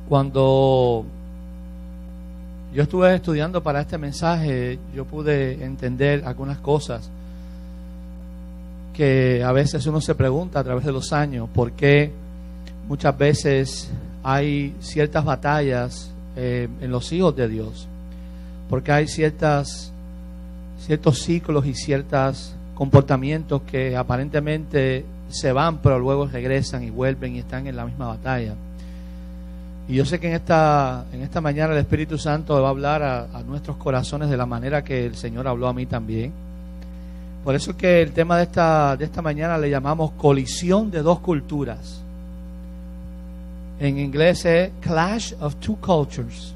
Cuando yo estuve estudiando para este mensaje, yo pude entender algunas cosas que a veces uno se pregunta a través de los años, por qué muchas veces hay ciertas batallas en los hijos de Dios, porque hay ciertos ciclos y ciertos comportamientos que aparentemente se van, pero luego regresan y vuelven y están en la misma batalla. Y yo sé que en esta mañana el Espíritu Santo va a hablar a nuestros corazones de la manera que el Señor habló a mí también. Por eso es que el tema de esta mañana le llamamos colisión de dos culturas. En inglés es Clash of Two Cultures.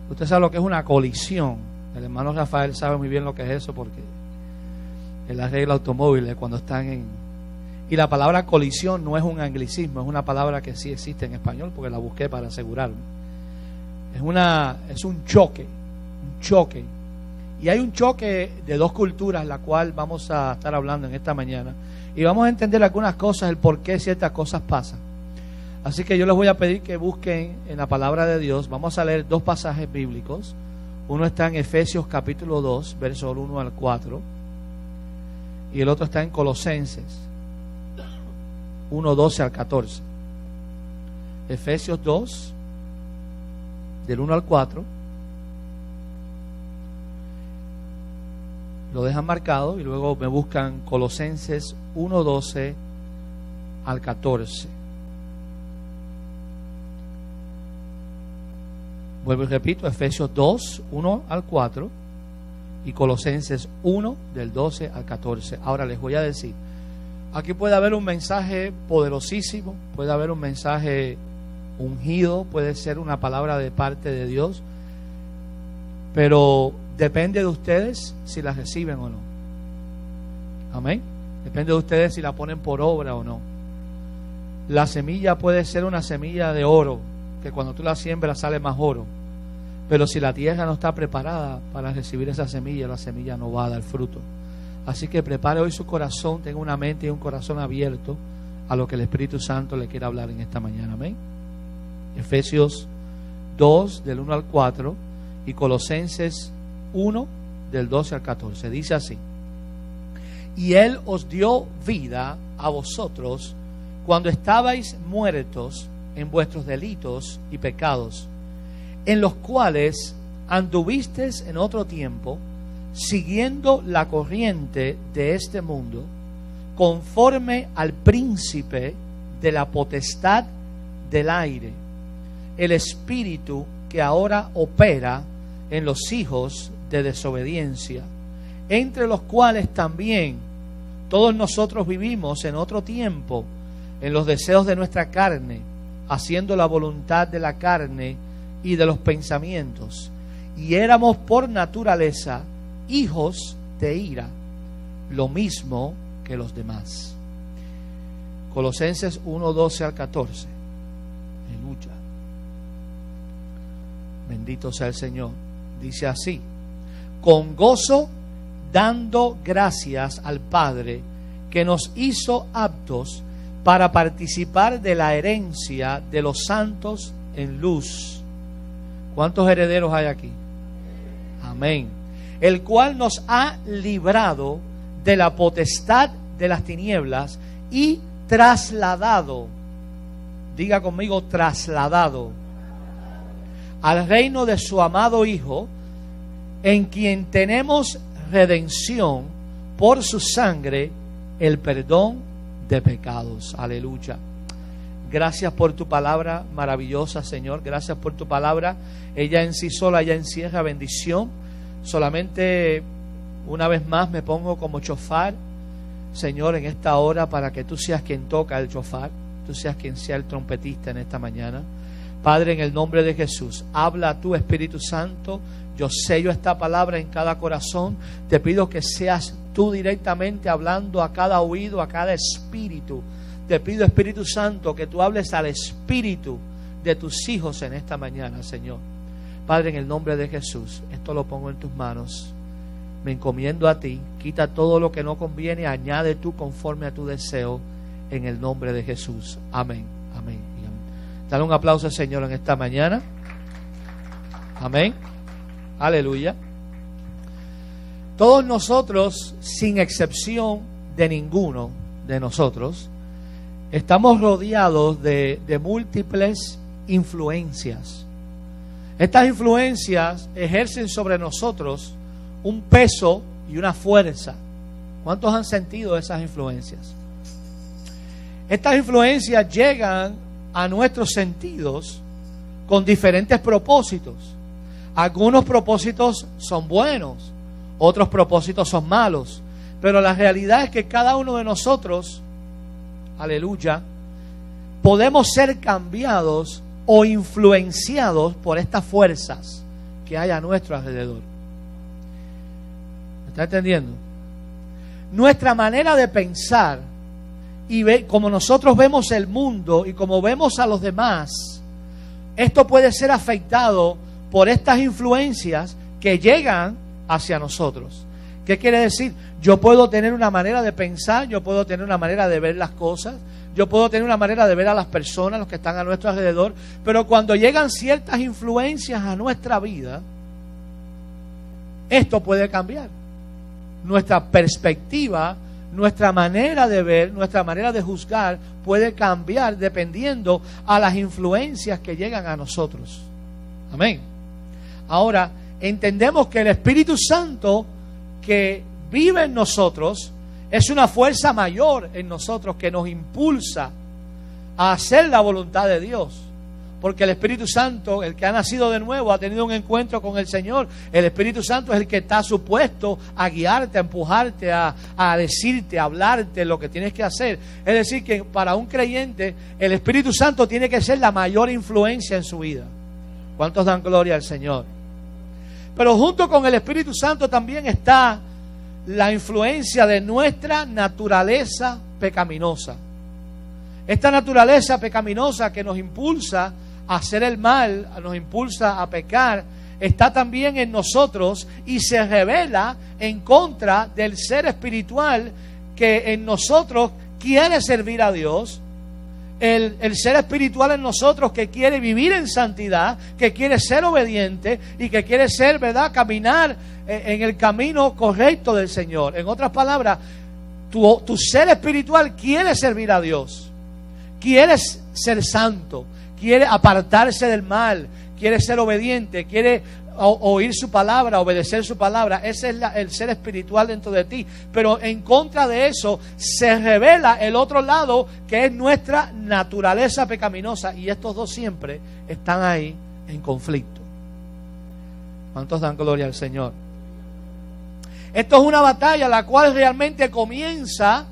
Usted sabe lo que es una colisión. El hermano Rafael sabe muy bien lo que es eso, porque él arregla automóviles cuando están en... Y la palabra colisión no es un anglicismo, es una palabra que sí existe en español, porque la busqué para asegurarme. Es un choque. Y hay un choque de dos culturas, la cual vamos a estar hablando en esta mañana. Y vamos a entender algunas cosas, el por qué ciertas cosas pasan. Así que yo les voy a pedir que busquen en la palabra de Dios. Vamos a leer dos pasajes bíblicos. Uno está en Efesios capítulo 2, versos 1 al 4. Y el otro está en Colosenses 1, 12 al 14. Efesios 2, del 1 al 4. Lo dejan marcado y luego me buscan Colosenses 1, 12 al 14. Vuelvo y repito, Efesios 2, 1 al 4 y Colosenses 1, del 12 al 14. Ahora les voy a decir, aquí puede haber un mensaje poderosísimo, puede haber un mensaje ungido, puede ser una palabra de parte de Dios, pero depende de ustedes si la reciben o no. Amén. Depende de ustedes si la ponen por obra o no. La semilla puede ser una semilla de oro, que cuando tú la siembras sale más oro. Pero si la tierra no está preparada para recibir esa semilla, la semilla no va a dar fruto. Así que prepare hoy su corazón, tenga una mente y un corazón abierto a lo que el Espíritu Santo le quiere hablar en esta mañana. Amén. Efesios 2, del 1 al 4 y Colosenses 1, del 12 al 14. Dice así: y Él os dio vida a vosotros cuando estabais muertos en vuestros delitos y pecados, en los cuales anduvisteis en otro tiempo, siguiendo la corriente de este mundo, conforme al príncipe de la potestad del aire, el espíritu que ahora opera en los hijos de desobediencia, entre los cuales también todos nosotros vivimos en otro tiempo, en los deseos de nuestra carne, haciendo la voluntad de la carne y de los pensamientos, y éramos por naturaleza hijos de ira, lo mismo que los demás. Colosenses 1, 12 al 14. Aleluya. Bendito sea el Señor. Dice así: con gozo dando gracias al Padre, que nos hizo aptos para participar de la herencia de los santos en luz. ¿Cuántos herederos hay aquí? Amén. El cual nos ha librado de la potestad de las tinieblas y trasladado, diga conmigo, trasladado, al reino de su amado Hijo, en quien tenemos redención por su sangre, el perdón de pecados. Aleluya. Gracias por tu palabra maravillosa, Señor. Gracias por tu palabra. Ella en sí sola ya encierra bendición. Solamente una vez más me pongo como chofar, Señor, en esta hora, para que tú seas quien toca el chofar, tú seas quien sea el trompetista en esta mañana. Padre, en el nombre de Jesús, habla a tu Espíritu Santo. Yo sello esta palabra en cada corazón. Te pido que seas tú directamente hablando a cada oído, a cada espíritu. Te pido, Espíritu Santo, que tú hables al espíritu de tus hijos en esta mañana, Señor. Padre, en el nombre de Jesús, esto lo pongo en tus manos. Me encomiendo a ti. Quita todo lo que no conviene, añade tú conforme a tu deseo, en el nombre de Jesús. Amén, amén y amén. Dale un aplauso al Señor en esta mañana. Amén. Aleluya. Todos nosotros, sin excepción de ninguno de nosotros, estamos rodeados de múltiples influencias. Estas influencias ejercen sobre nosotros un peso y una fuerza. ¿Cuántos han sentido esas influencias? Estas influencias llegan a nuestros sentidos con diferentes propósitos. Algunos propósitos son buenos, otros propósitos son malos, pero la realidad es que cada uno de nosotros, aleluya, podemos ser cambiados o influenciados por estas fuerzas que hay a nuestro alrededor. ¿Me está entendiendo? Nuestra manera de pensar y como nosotros vemos el mundo y como vemos a los demás, esto puede ser afectado por estas influencias que llegan hacia nosotros. ¿Qué quiere decir? Yo puedo tener una manera de pensar, yo puedo tener una manera de ver las cosas, yo puedo tener una manera de ver a las personas, los que están a nuestro alrededor, pero cuando llegan ciertas influencias a nuestra vida, esto puede cambiar. Nuestra perspectiva, nuestra manera de ver, nuestra manera de juzgar puede cambiar dependiendo a las influencias que llegan a nosotros. Amén. Ahora, entendemos que el Espíritu Santo que vive en nosotros es una fuerza mayor en nosotros que nos impulsa a hacer la voluntad de Dios. Porque el Espíritu Santo, el que ha nacido de nuevo, ha tenido un encuentro con el Señor. El Espíritu Santo es el que está supuesto a guiarte, a empujarte, a decirte, a hablarte lo que tienes que hacer. Es decir, que para un creyente, el Espíritu Santo tiene que ser la mayor influencia en su vida. ¿Cuántos dan gloria al Señor? Pero junto con el Espíritu Santo también está la influencia de nuestra naturaleza pecaminosa. Esta naturaleza pecaminosa que nos impulsa a hacer el mal, nos impulsa a pecar, está también en nosotros y se revela en contra del ser espiritual que en nosotros quiere servir a Dios. El ser espiritual en nosotros que quiere vivir en santidad, que quiere ser obediente y que quiere ser, ¿verdad?, caminar en el camino correcto del Señor. En otras palabras, tu ser espiritual quiere servir a Dios, quiere ser santo, quiere apartarse del mal, quiere ser obediente, quiere oír su palabra, obedecer su palabra. Ese es el ser espiritual dentro de ti. Pero en contra de eso se revela el otro lado, que es nuestra naturaleza pecaminosa, y estos dos siempre están ahí en conflicto. ¿Cuántos dan gloria al Señor? Esto es una batalla la cual realmente comienza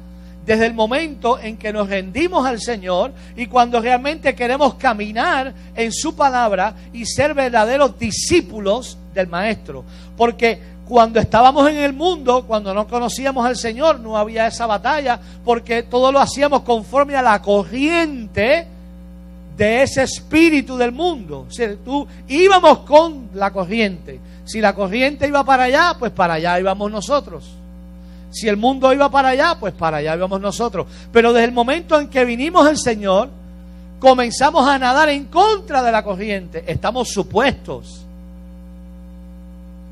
desde el momento en que nos rendimos al Señor y cuando realmente queremos caminar en su palabra y ser verdaderos discípulos del Maestro. Porque cuando estábamos en el mundo, cuando no conocíamos al Señor, no había esa batalla, porque todo lo hacíamos conforme a la corriente de ese espíritu del mundo. O sea, íbamos con la corriente. Si la corriente iba para allá, pues para allá íbamos nosotros. Si el mundo iba para allá, pues para allá íbamos nosotros. Pero desde el momento en que vinimos al Señor, comenzamos a nadar en contra de la corriente. Estamos supuestos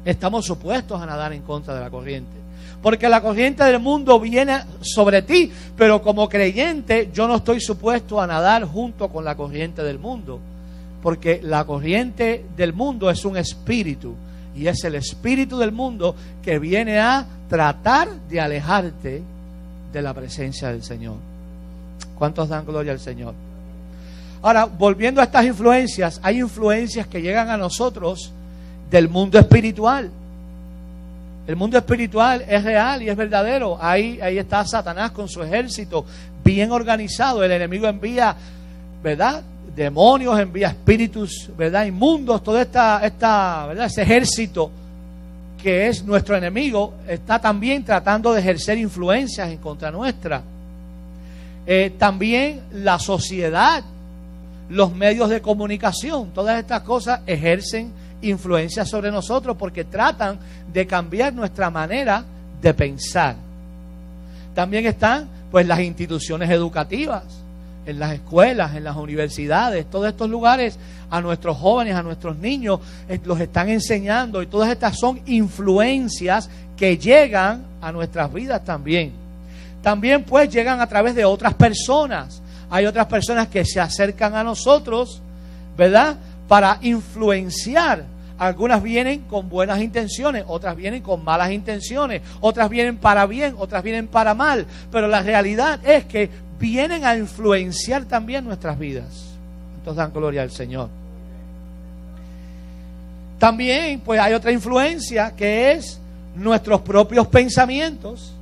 a nadar en contra de la corriente. Porque la corriente del mundo viene sobre ti, pero como creyente yo no estoy supuesto a nadar junto con la corriente del mundo. Porque la corriente del mundo es un espíritu. Y es el espíritu del mundo que viene a tratar de alejarte de la presencia del Señor. ¿Cuántos dan gloria al Señor? Ahora, volviendo a estas influencias, hay influencias que llegan a nosotros del mundo espiritual. El mundo espiritual es real y es verdadero. Ahí está Satanás con su ejército bien organizado. El enemigo envía, ¿verdad?, demonios, envía espíritus, ¿verdad?, inmundos. Todo ¿verdad?, ese ejército que es nuestro enemigo está también tratando de ejercer influencias en contra nuestra. También la sociedad, los medios de comunicación, todas estas cosas ejercen influencia sobre nosotros porque tratan de cambiar nuestra manera de pensar. También están pues las instituciones educativas, en las escuelas, en las universidades, todos estos lugares, a nuestros jóvenes, a nuestros niños, los están enseñando, y todas estas son influencias que llegan a nuestras vidas también. También pues llegan a través de otras personas. Hay otras personas que se acercan a nosotros, ¿verdad?, para influenciar. Algunas vienen con buenas intenciones, otras vienen con malas intenciones, otras vienen para bien, otras vienen para mal, pero la realidad es que vienen a influenciar también nuestras vidas. Entonces dan gloria al Señor. También pues hay otra influencia, que es nuestros propios pensamientos,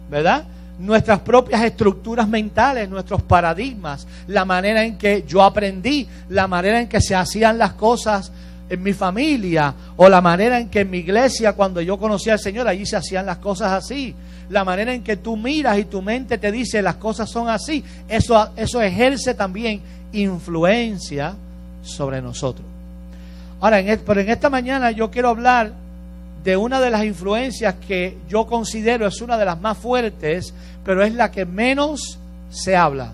¿verdad? Nuestras propias estructuras mentales, nuestros paradigmas, la manera en que yo aprendí, la manera en que se hacían las cosas en mi familia, o la manera en que en mi iglesia, cuando yo conocí al Señor, allí se hacían las cosas así. La manera en que tú miras y tu mente te dice las cosas son así, eso ejerce también influencia sobre nosotros. Ahora, pero en esta mañana yo quiero hablar de una de las influencias que yo considero es una de las más fuertes, pero es la que menos se habla.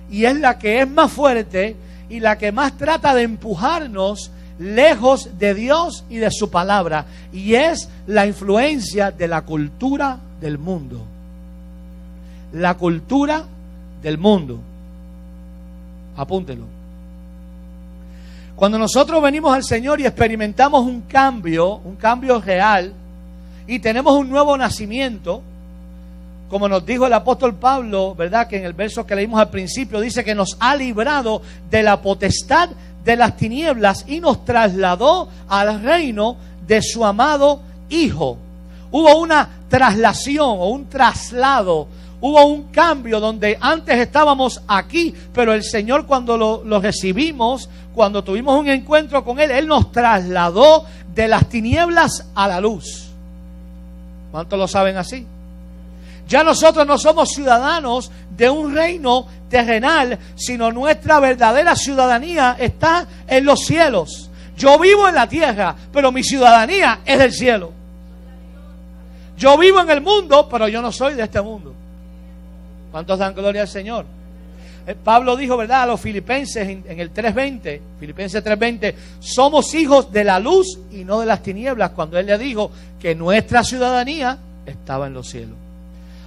Y es la que es más fuerte y la que más trata de empujarnos lejos de Dios y de su palabra. Y es la influencia de la cultura del mundo. La cultura del mundo. Apúntelo. Cuando nosotros venimos al Señor y experimentamos un cambio real, y tenemos un nuevo nacimiento, como nos dijo el apóstol Pablo, ¿verdad?, que en el verso que leímos al principio dice que nos ha librado de la potestad de las tinieblas y nos trasladó al reino de su amado Hijo. Hubo una traslación o un traslado, hubo un cambio donde antes estábamos aquí, pero el Señor, cuando lo recibimos, cuando tuvimos un encuentro con Él, Él nos trasladó de las tinieblas a la luz. ¿Cuántos lo saben así? Ya nosotros no somos ciudadanos de un reino terrenal, sino nuestra verdadera ciudadanía está en los cielos. Yo vivo en la tierra, pero mi ciudadanía es del cielo. Yo vivo en el mundo, pero yo no soy de este mundo. ¿Cuántos dan gloria al Señor? Pablo dijo, ¿verdad?, a los filipenses en el 3:20, Filipenses 3:20, somos hijos de la luz y no de las tinieblas, cuando él le dijo que nuestra ciudadanía estaba en los cielos.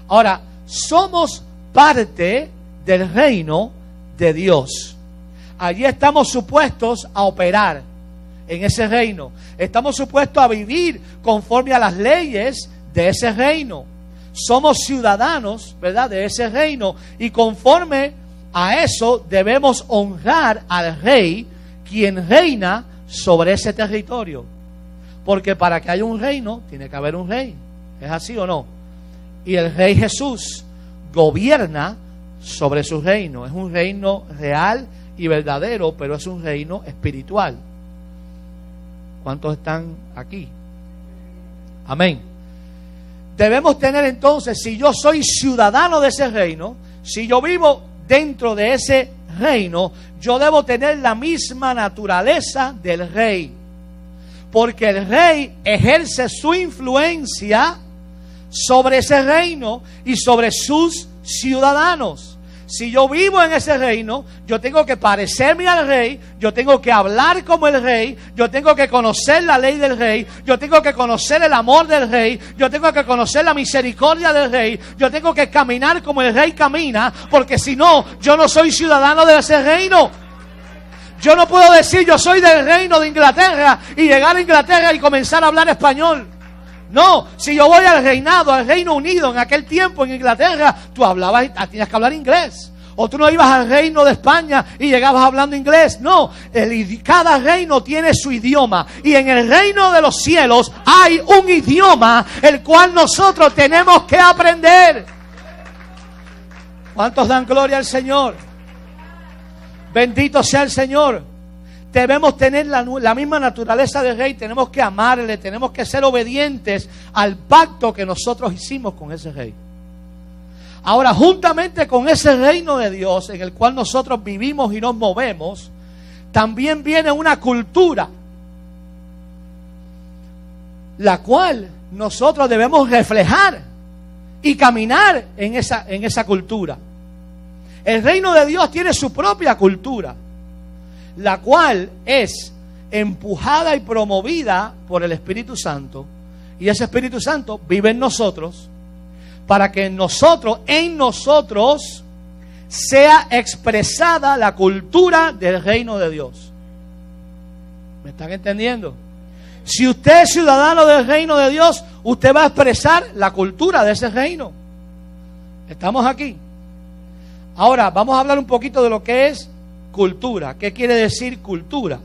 Ahora, somos parte del reino de Dios. Allí estamos supuestos a operar en ese reino. Estamos supuestos a vivir conforme a las leyes de ese reino. Somos ciudadanos, ¿verdad?, de ese reino, y conforme a eso debemos honrar al rey, quien reina sobre ese territorio. Porque para que haya un reino, tiene que haber un rey. ¿Es así o no? Y el Rey Jesús gobierna sobre su reino. Es un reino real y verdadero, pero es un reino espiritual. ¿Cuántos están aquí? Amén. Debemos tener entonces, si yo soy ciudadano de ese reino, si yo vivo dentro de ese reino, yo debo tener la misma naturaleza del rey. Porque el rey ejerce su influencia sobre ese reino y sobre sus ciudadanos. Si yo vivo en ese reino, yo tengo que parecerme al rey, yo tengo que hablar como el rey, yo tengo que conocer la ley del rey, yo tengo que conocer el amor del rey, yo tengo que conocer la misericordia del rey, yo tengo que caminar como el rey camina, porque si no, yo no soy ciudadano de ese reino. Yo no puedo decir yo soy del reino de Inglaterra y llegar a Inglaterra y comenzar a hablar español. No, si yo voy al reinado, al Reino Unido, en aquel tiempo en Inglaterra, tú tenías que hablar inglés. O tú no ibas al reino de España y llegabas hablando inglés. No, cada reino tiene su idioma. Y en el reino de los cielos hay un idioma el cual nosotros tenemos que aprender. ¿Cuántos dan gloria al Señor? Bendito sea el Señor. Debemos tener la misma naturaleza del rey. Tenemos que amarle, tenemos que ser obedientes al pacto que nosotros hicimos con ese rey. Ahora, juntamente con ese reino de Dios en el cual nosotros vivimos y nos movemos, también viene una cultura, la cual nosotros debemos reflejar y caminar en esa cultura. El reino de Dios tiene su propia cultura, la cual es empujada y promovida por el Espíritu Santo. Y ese Espíritu Santo vive en nosotros para que en nosotros sea expresada la cultura del reino de Dios. ¿Me están entendiendo? Si usted es ciudadano del reino de Dios, usted va a expresar la cultura de ese reino. ¿Estamos aquí? Ahora vamos a hablar un poquito de lo que es cultura. ¿Qué quiere decir cultura?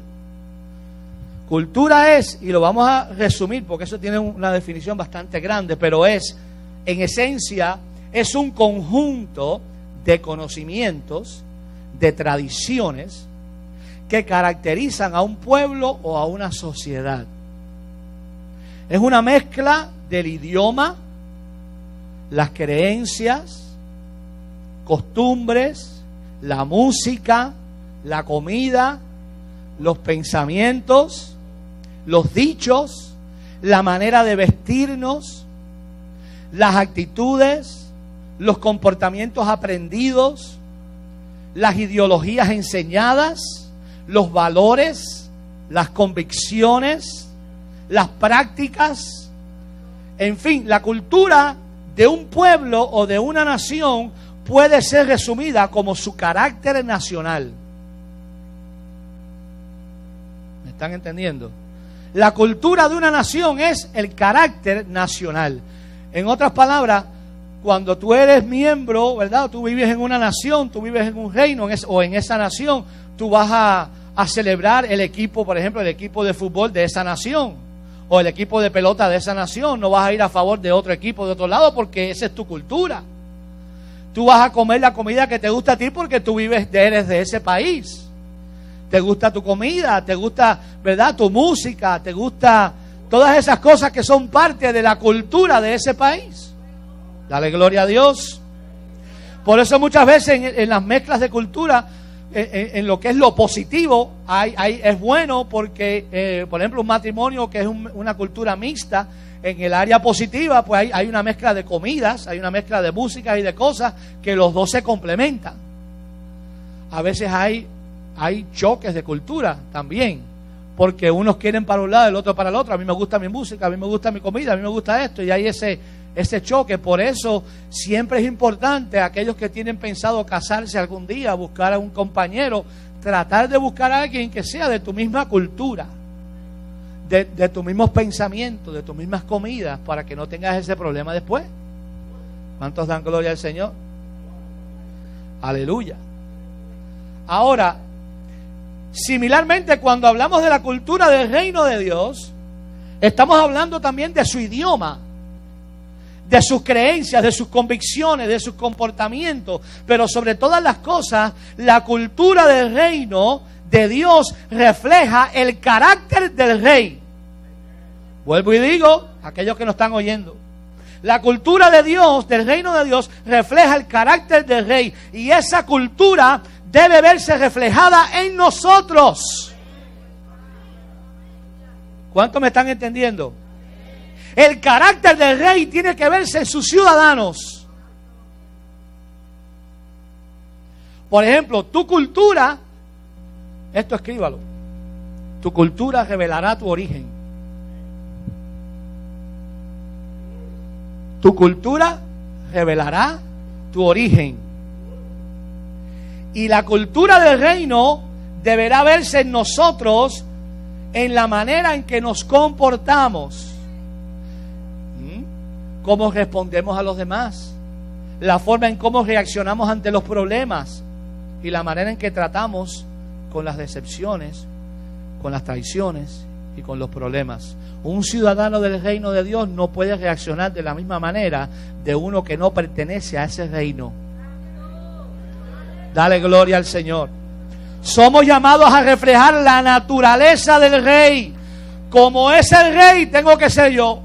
Cultura es, y lo vamos a resumir porque eso tiene una definición bastante grande, pero es, en esencia, es un conjunto de conocimientos, de tradiciones que caracterizan a un pueblo o a una sociedad. Es una mezcla del idioma, las creencias, costumbres, la música, la comida, los pensamientos, los dichos, la manera de vestirnos, las actitudes, los comportamientos aprendidos, las ideologías enseñadas, los valores, las convicciones, las prácticas, en fin, la cultura de un pueblo o de una nación puede ser resumida como su carácter nacional. ¿Me están entendiendo? La cultura de una nación es el carácter nacional. En otras palabras, cuando tú eres miembro, ¿verdad? Tú vives en una nación, tú vives en un reino o en esa nación, tú vas a celebrar el equipo, por ejemplo, el equipo de fútbol de esa nación o el equipo de pelota de esa nación. No vas a ir a favor de otro equipo de otro lado porque esa es tu cultura. Tú vas a comer la comida que te gusta a ti porque tú eres de ese país. Te gusta tu comida, te gusta, ¿verdad?, tu música, te gusta todas esas cosas que son parte de la cultura de ese país. Dale gloria a Dios. Por eso muchas veces en las mezclas de cultura, en lo que es lo positivo, es bueno porque, por ejemplo, un matrimonio que es una cultura mixta, en el área positiva, pues hay una mezcla de comidas, hay una mezcla de música y de cosas que los dos se complementan. A veces hay choques de cultura también, porque unos quieren para un lado, el otro para el otro. A mí me gusta mi música, a mí me gusta mi comida, a mí me gusta esto, y hay ese choque. Por eso siempre es importante, aquellos que tienen pensado casarse algún día, buscar a un compañero, tratar de buscar a alguien que sea de tu misma cultura, de tus mismos pensamientos, de tus mismas comidas, para que no tengas ese problema después. ¿Cuántos dan gloria al Señor? Aleluya. Ahora, similarmente, cuando hablamos de la cultura del reino de Dios, estamos hablando también de su idioma, de sus creencias, de sus convicciones, de sus comportamientos, pero sobre todas las cosas, la cultura del reino de Dios refleja el carácter del rey. Vuelvo y digo, aquellos que nos están oyendo, la cultura de Dios, del reino de Dios, refleja el carácter del rey, y esa cultura debe verse reflejada en nosotros. ¿Cuántos me están entendiendo? El carácter del rey tiene que verse en sus ciudadanos. Por ejemplo, tu cultura, esto escríbalo, tu cultura revelará tu origen. Tu cultura revelará tu origen. Y la cultura del reino deberá verse en nosotros en la manera en que nos comportamos, cómo respondemos a los demás, la forma en cómo reaccionamos ante los problemas y la manera en que tratamos con las decepciones, con las traiciones y con los problemas. Un ciudadano del reino de Dios no puede reaccionar de la misma manera de uno que no pertenece a ese reino. Dale gloria al Señor. Somos llamados a reflejar la naturaleza del rey. Como es el rey, tengo que ser yo.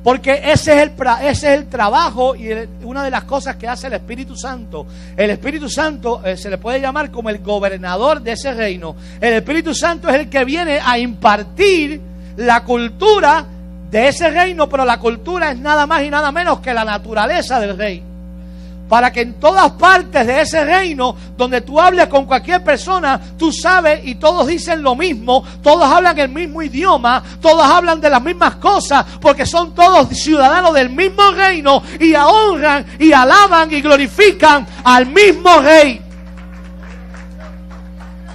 Porque ese es el trabajo y una de las cosas que hace el Espíritu Santo. El Espíritu Santo se le puede llamar como el gobernador de ese reino. El Espíritu Santo es el que viene a impartir la cultura de ese reino, pero la cultura es nada más y nada menos que la naturaleza del rey. para que en todas partes de ese reino, donde tú hables con cualquier persona, tú sabes y todos dicen lo mismo, todos hablan el mismo idioma, todos hablan de las mismas cosas, porque son todos ciudadanos del mismo reino y honran y alaban y glorifican al mismo Rey.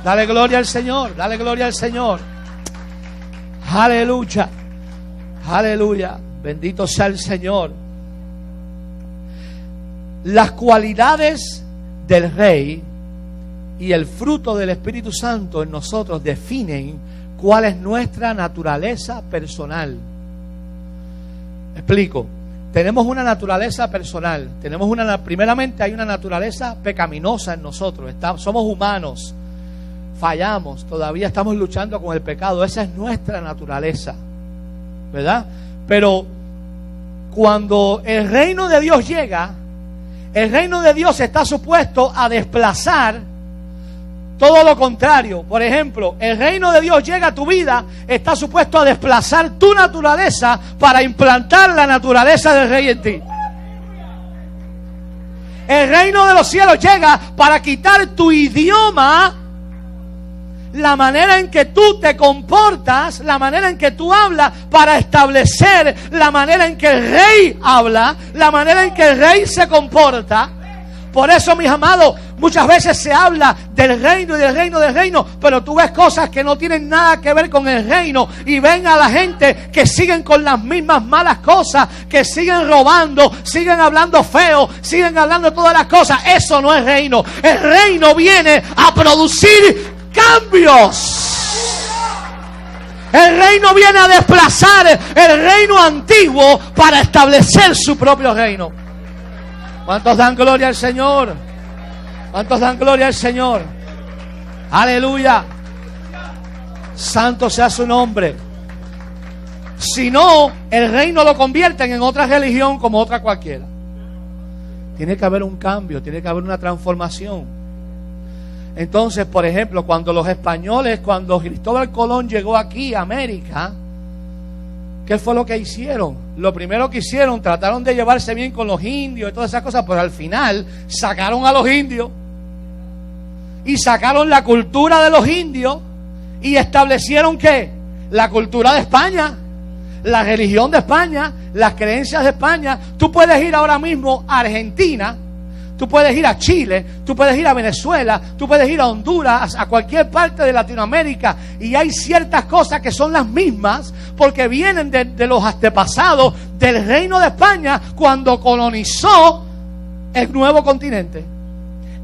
Dale gloria al Señor, dale gloria al Señor. Aleluya, aleluya, bendito sea el Señor. Las cualidades del Rey y el fruto del Espíritu Santo en nosotros definen cuál es nuestra naturaleza personal. Explico. Tenemos una naturaleza personal. Primeramente hay una naturaleza pecaminosa en nosotros. Somos humanos. Fallamos. Todavía estamos luchando con el pecado. Esa es nuestra naturaleza, ¿verdad? Pero cuando el reino de Dios llega, el reino de Dios está supuesto a desplazar todo lo contrario. Por ejemplo, el reino de Dios llega a tu vida, está supuesto a desplazar tu naturaleza para implantar la naturaleza del Rey en ti. El reino de los cielos llega para quitar tu idioma, la manera en que tú te comportas, la manera en que tú hablas, para establecer la manera en que el Rey habla, la manera en que el Rey se comporta. Por eso, mis amados, muchas veces se habla del reino y del reino del reino, pero tú ves cosas que no tienen nada que ver con el reino y ven a la gente que siguen con las mismas malas cosas, que siguen robando, siguen hablando feo, siguen hablando todas las cosas. Eso no es reino. El reino viene a producir cambios. El reino viene a desplazar el reino antiguo para establecer su propio reino. ¿Cuántos dan gloria al Señor? ¿Cuántos dan gloria al Señor? Aleluya. Santo sea su nombre. Si no, el reino lo convierten en otra religión como otra cualquiera. Tiene que haber un cambio, tiene que haber una transformación. Entonces, por ejemplo, cuando Cristóbal Colón llegó aquí a América, ¿qué fue lo que hicieron? Lo primero que hicieron, trataron de llevarse bien con los indios y todas esas cosas, pero al final sacaron a los indios y sacaron la cultura de los indios y establecieron ¿qué? La cultura de España, la religión de España, las creencias de España. Tú puedes ir ahora mismo a Argentina, tú puedes ir a Chile, tú puedes ir a Venezuela, tú puedes ir a Honduras, a cualquier parte de Latinoamérica, y hay ciertas cosas que son las mismas porque vienen de los antepasados del reino de España cuando colonizó el nuevo continente.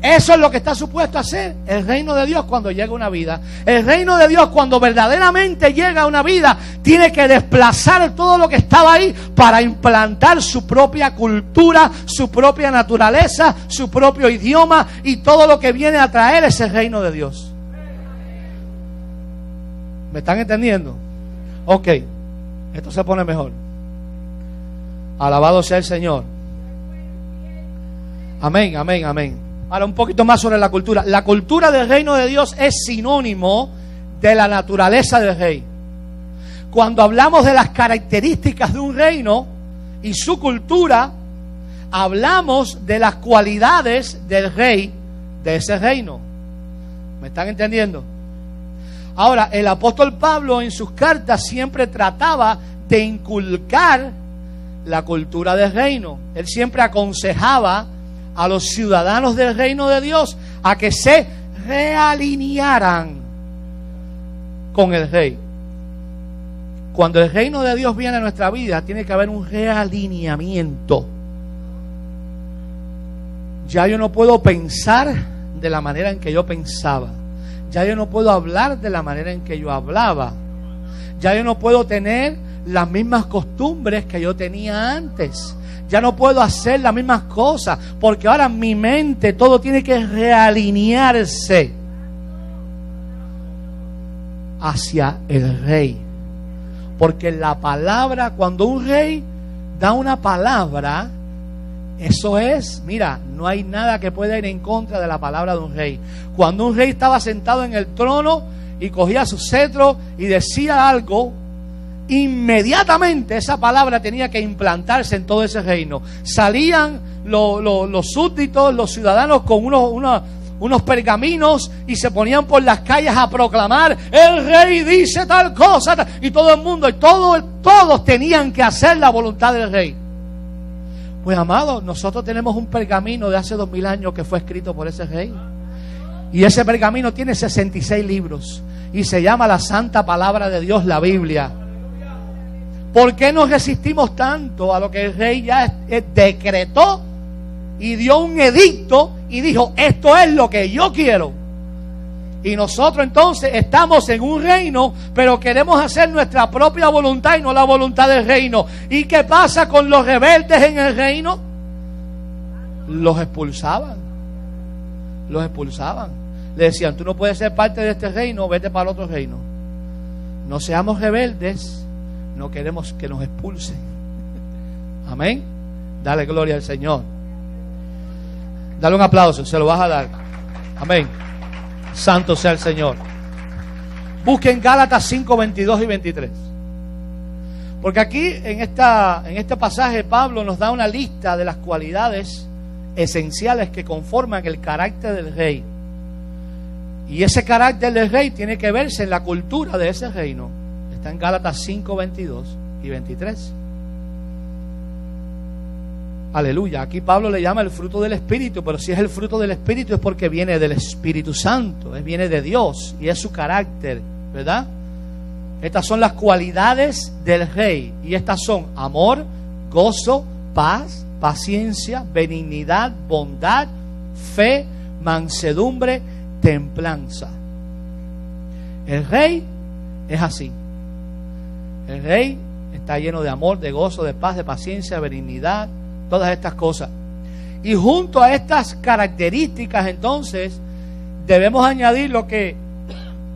Eso es lo que está supuesto a hacer el reino de Dios cuando llega una vida. El reino de Dios, cuando verdaderamente llega a una vida, tiene que desplazar todo lo que estaba ahí para implantar su propia cultura, su propia naturaleza, su propio idioma, y todo lo que viene a traer ese reino de Dios. ¿Me están entendiendo? Ok, esto se pone mejor. Alabado sea el Señor. Amén, amén, amén. Ahora un poquito más sobre la cultura. La cultura del reino de Dios es sinónimo de la naturaleza del Rey. Cuando hablamos de las características de un reino y su cultura, hablamos de las cualidades del Rey de ese reino. ¿Me están entendiendo? Ahora, el apóstol Pablo en sus cartas siempre trataba de inculcar la cultura del reino. Él siempre aconsejaba a los ciudadanos del reino de Dios a que se realinearan con el Rey. Cuando el reino de Dios viene a nuestra vida, tiene que haber un realineamiento. Ya yo no puedo pensar de la manera en que yo pensaba. Ya yo no puedo hablar de la manera en que yo hablaba. Ya yo no puedo tener las mismas costumbres que yo tenía antes. Ya no puedo hacer las mismas cosas, porque ahora mi mente, todo tiene que realinearse hacia el Rey. Porque la palabra, cuando un rey da una palabra, eso es, mira, no hay nada que pueda ir en contra de la palabra de un rey. Cuando un rey estaba sentado en el trono y cogía su cetro y decía algo, inmediatamente esa palabra tenía que implantarse en todo ese reino. Salían los súbditos, los ciudadanos con unos pergaminos y se ponían por las calles a proclamar: el rey dice tal cosa, y todo el mundo, todos tenían que hacer la voluntad del rey. Pues amados, nosotros tenemos un pergamino de hace 2000 años que fue escrito por ese rey, y ese pergamino tiene 66 libros y se llama la Santa Palabra de Dios, la Biblia. ¿Por qué nos resistimos tanto a lo que el rey ya decretó y dio un edicto y dijo: esto es lo que yo quiero? Y nosotros entonces estamos en un reino, pero queremos hacer nuestra propia voluntad y no la voluntad del reino. ¿Y qué pasa con los rebeldes en el reino? Los expulsaban. Los expulsaban. Le decían: tú no puedes ser parte de este reino, vete para el otro reino. No seamos rebeldes. No queremos que nos expulsen. Amén. Dale gloria al Señor. Dale un aplauso, se lo vas a dar. Amén. Santo sea el Señor. Busquen Gálatas 5, 22 y 23. Porque aquí en este pasaje Pablo nos da una lista de las cualidades esenciales que conforman el carácter del rey. Y ese carácter del rey tiene que verse en la cultura de ese reino. Está en Gálatas 5, 22 y 23. Aleluya. Aquí Pablo le llama el fruto del Espíritu, pero si es el fruto del Espíritu es porque viene del Espíritu Santo, viene de Dios y es su carácter, ¿verdad? Estas son las cualidades del rey, y estas son amor, gozo, paz, paciencia, benignidad, bondad, fe, mansedumbre, templanza. El rey es así. El rey está lleno de amor, de gozo, de paz, de paciencia, de benignidad, todas estas cosas. Y junto a estas características, entonces, debemos añadir lo que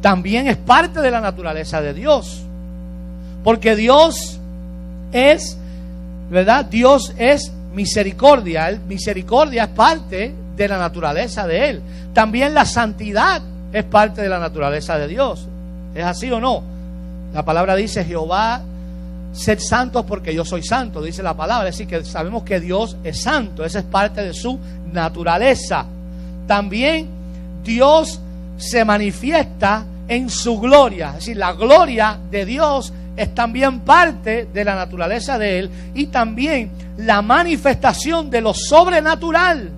también es parte de la naturaleza de Dios. Porque Dios es, ¿verdad? Dios es misericordia. Misericordia es parte de la naturaleza de Él. También la santidad es parte de la naturaleza de Dios. ¿Es así o no? La palabra dice: Jehová, sed santos porque yo soy santo, dice la palabra. Es decir, que sabemos que Dios es santo. Esa es parte de su naturaleza. También Dios se manifiesta en su gloria. Es decir, la gloria de Dios es también parte de la naturaleza de Él, y también la manifestación de lo sobrenatural.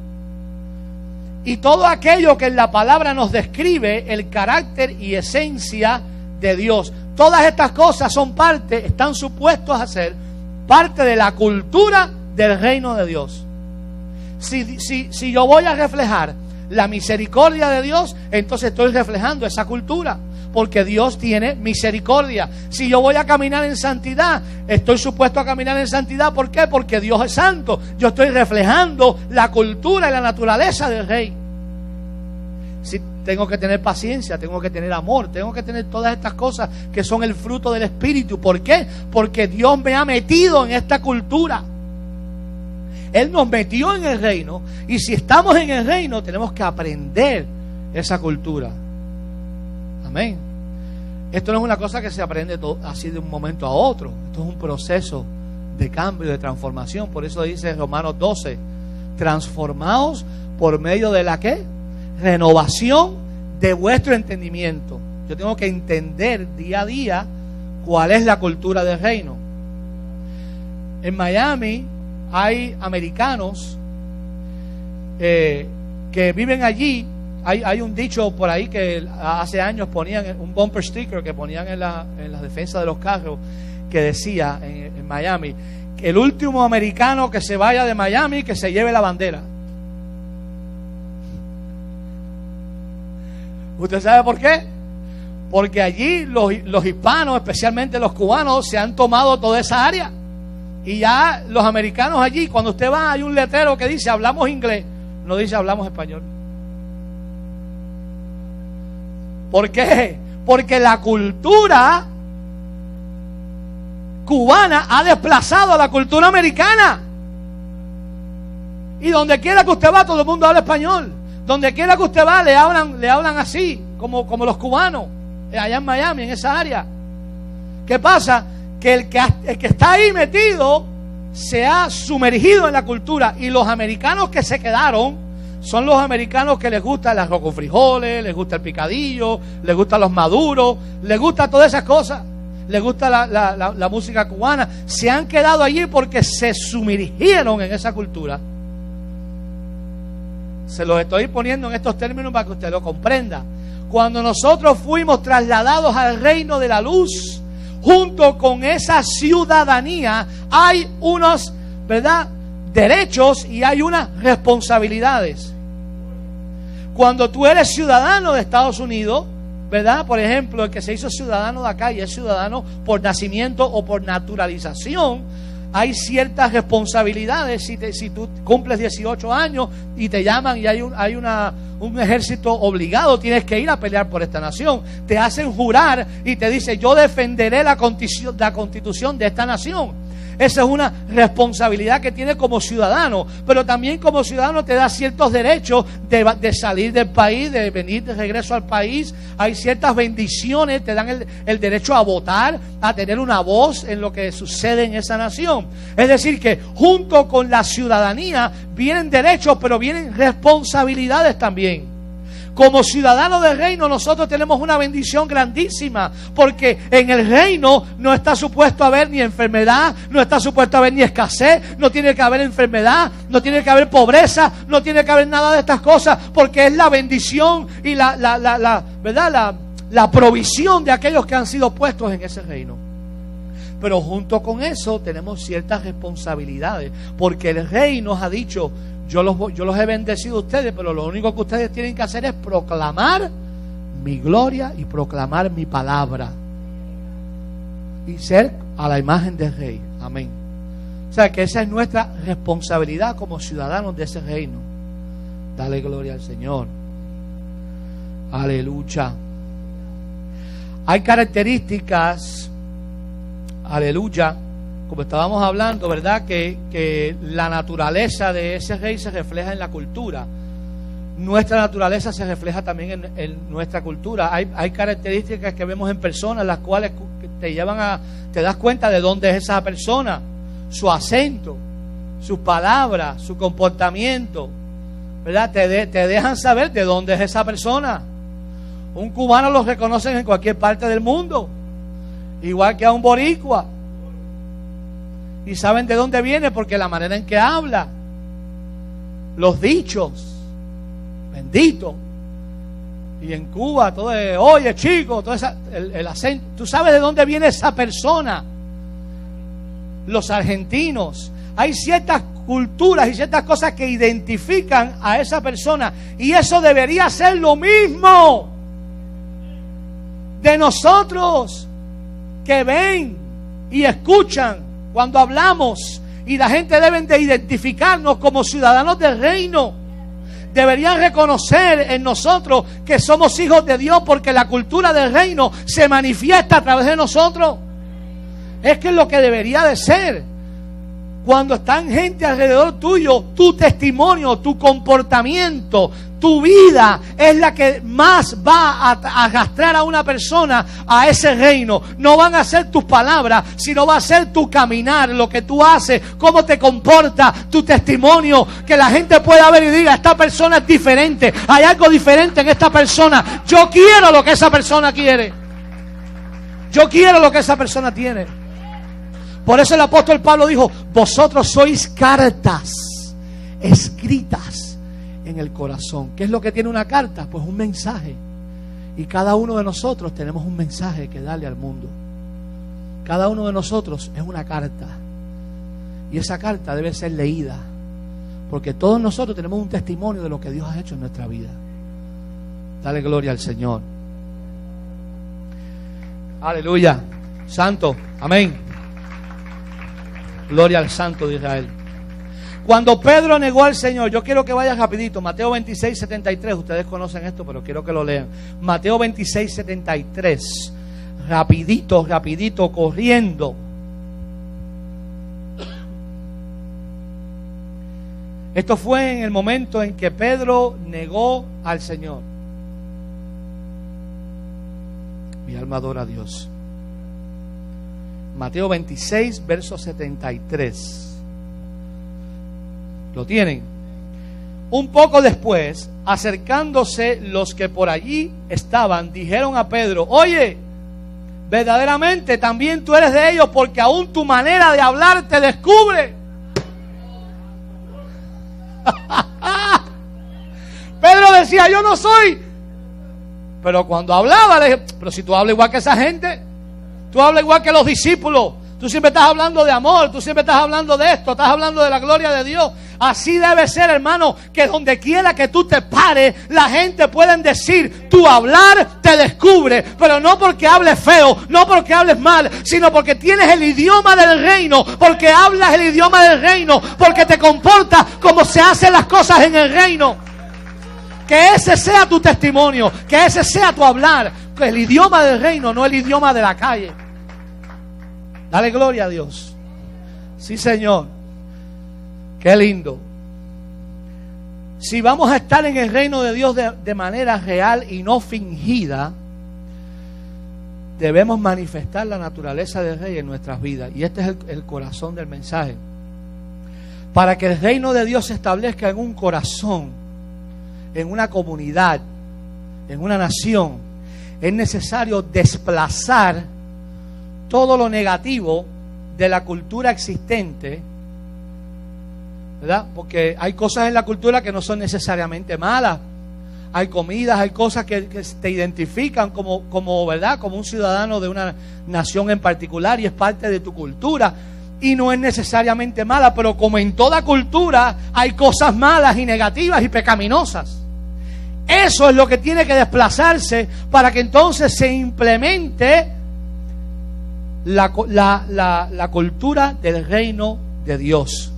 Y todo aquello que en la palabra nos describe el carácter y esencia de Dios. Todas estas cosas son parte, están supuestos a ser parte de la cultura del reino de Dios. Si yo voy a reflejar la misericordia de Dios, entonces estoy reflejando esa cultura, porque Dios tiene misericordia. Si yo voy a caminar en santidad, estoy supuesto a caminar en santidad. ¿Por qué? Porque Dios es santo. Yo estoy reflejando la cultura y la naturaleza del rey. Si tengo que tener paciencia, tengo que tener amor, tengo que tener todas estas cosas que son el fruto del Espíritu. ¿Por qué? Porque Dios me ha metido en esta cultura. Él nos metió en el reino, y si estamos en el reino tenemos que aprender esa cultura. Amén. Esto no es una cosa que se aprende así de un momento a otro. Esto es un proceso de cambio, de transformación. Por eso dice Romanos 12: transformaos por medio de la ¿qué? Renovación de vuestro entendimiento. Yo tengo que entender día a día cuál es la cultura del reino. En Miami hay americanos que viven allí. Hay un dicho por ahí que hace años ponían, un bumper sticker que ponían en la defensa de los carros, que decía en Miami: que el último americano que se vaya de Miami, que se lleve la bandera. ¿Usted sabe por qué? Porque allí los hispanos, especialmente los cubanos, se han tomado toda esa área. Y ya los americanos allí, cuando usted va, hay un letrero que dice hablamos inglés, no dice hablamos español. ¿Por qué? Porque la cultura cubana ha desplazado a la cultura americana. Y donde quiera que usted va, todo el mundo habla español. Donde quiera que usted va, le hablan así, como los cubanos, allá en Miami, en esa área. ¿Qué pasa? que el que está ahí metido se ha sumergido en la cultura, y los americanos que se quedaron son los americanos que les gusta el arroz con frijoles, les gusta el picadillo, les gustan los maduros, les gusta todas esas cosas, les gusta la música cubana. Se han quedado allí porque se sumergieron en esa cultura. Se los estoy poniendo en estos términos para que usted lo comprenda. Cuando nosotros fuimos trasladados al reino de la luz, junto con esa ciudadanía hay unos, ¿verdad?, derechos y hay unas responsabilidades. Cuando tú eres ciudadano de Estados Unidos, ¿verdad? Por ejemplo, el que se hizo ciudadano de acá y es ciudadano por nacimiento o por naturalización, hay ciertas responsabilidades. Si tú cumples 18 años y te llaman y hay un ejército obligado, tienes que ir a pelear por esta nación. Te hacen jurar y te dice: yo defenderé la constitución de esta nación. Esa es una responsabilidad que tiene como ciudadano, pero también como ciudadano te da ciertos derechos de salir del país, de venir de regreso al país. Hay ciertas bendiciones, te dan el derecho a votar, a tener una voz en lo que sucede en esa nación. Es decir, que junto con la ciudadanía vienen derechos, pero vienen responsabilidades también. Como ciudadanos del reino, nosotros tenemos una bendición grandísima, porque en el reino no está supuesto haber ni enfermedad, no está supuesto haber ni escasez, no tiene que haber enfermedad, no tiene que haber pobreza, no tiene que haber nada de estas cosas, porque es la bendición y ¿verdad?, la provisión de aquellos que han sido puestos en ese reino. Pero junto con eso tenemos ciertas responsabilidades, porque el rey nos ha dicho: yo los he bendecido a ustedes, pero lo único que ustedes tienen que hacer es proclamar mi gloria y proclamar mi palabra y ser a la imagen del rey. Amén. O sea que esa es nuestra responsabilidad como ciudadanos de ese reino. Dale gloria al Señor. Aleluya. Hay características, aleluya, como estábamos hablando, ¿verdad?, que la naturaleza de ese rey se refleja en la cultura. Nuestra naturaleza se refleja también en nuestra cultura. Hay características que vemos en personas, las cuales te das cuenta de dónde es esa persona, su acento, sus palabras, su comportamiento, ¿verdad? Te dejan saber de dónde es esa persona. Un cubano lo reconocen en cualquier parte del mundo, igual que a un boricua. Y saben de dónde viene, porque la manera en que habla, los dichos, bendito. Y en Cuba todo es: oye chico, todo el acento. Tú sabes de dónde viene esa persona. Los argentinos, hay ciertas culturas y ciertas cosas que identifican a esa persona, y eso debería ser lo mismo de nosotros, que ven y escuchan cuando hablamos, y la gente deben de identificarnos como ciudadanos del reino. Deberían reconocer en nosotros que somos hijos de Dios, porque la cultura del reino se manifiesta a través de nosotros. Es que es lo que debería de ser. Cuando están gente alrededor tuyo, tu testimonio, tu comportamiento, tu vida es la que más va a arrastrar a una persona a ese reino. No van a ser tus palabras, sino va a ser tu caminar, lo que tú haces, cómo te comportas, tu testimonio, que la gente pueda ver y diga: esta persona es diferente, hay algo diferente en esta persona. Yo quiero lo que esa persona quiere. Yo quiero lo que esa persona tiene. Por eso el apóstol Pablo dijo: vosotros sois cartas escritas en el corazón. ¿Qué es lo que tiene una carta? Pues un mensaje. Y cada uno de nosotros tenemos un mensaje que darle al mundo. Cada uno de nosotros es una carta. Y esa carta debe ser leída, porque todos nosotros tenemos un testimonio de lo que Dios ha hecho en nuestra vida. Dale gloria al Señor. Aleluya. Santo. Amén. Gloria al Santo de Israel. Cuando Pedro negó al Señor, yo quiero que vaya rapidito, Mateo 26, 73, ustedes conocen esto, pero quiero que lo lean. Mateo 26, 73, rapidito, corriendo. Esto fue en el momento en que Pedro negó al Señor. Mi alma adora a Dios. Mateo 26, verso 73. ¿Lo tienen? Un poco después, acercándose los que por allí estaban, dijeron a Pedro: oye, verdaderamente también tú eres de ellos, porque aún tu manera de hablar te descubre. Pedro decía: yo no soy. Pero cuando hablaba, le dije: pero si tú hablas igual que esa gente, tú hablas igual que los discípulos, tú siempre estás hablando de amor, tú siempre estás hablando de esto, estás hablando de la gloria de Dios. Así debe ser, hermano, que donde quiera que tú te pares, la gente puede decir: tu hablar te descubre. Pero no porque hables feo, no porque hables mal, sino porque tienes el idioma del reino, porque hablas el idioma del reino, porque te comportas como se hacen las cosas en el reino. Que ese sea tu testimonio, que ese sea tu hablar, el idioma del reino, no el idioma de la calle. Dale gloria a Dios. Sí, Señor. Qué lindo. Si vamos a estar en el reino de Dios de manera real y no fingida, debemos manifestar la naturaleza del Rey en nuestras vidas. Y este es el corazón del mensaje. Para que el reino de Dios se establezca en un corazón, en una comunidad, en una nación, es necesario desplazar todo lo negativo de la cultura existente, ¿verdad? Porque hay cosas en la cultura que no son necesariamente malas. Hay comidas, hay cosas que te identifican como ¿verdad? Como un ciudadano de una nación en particular y es parte de tu cultura. Y no es necesariamente mala, pero como en toda cultura hay cosas malas y negativas y pecaminosas. Eso es lo que tiene que desplazarse para que entonces se implemente la cultura del reino de Dios.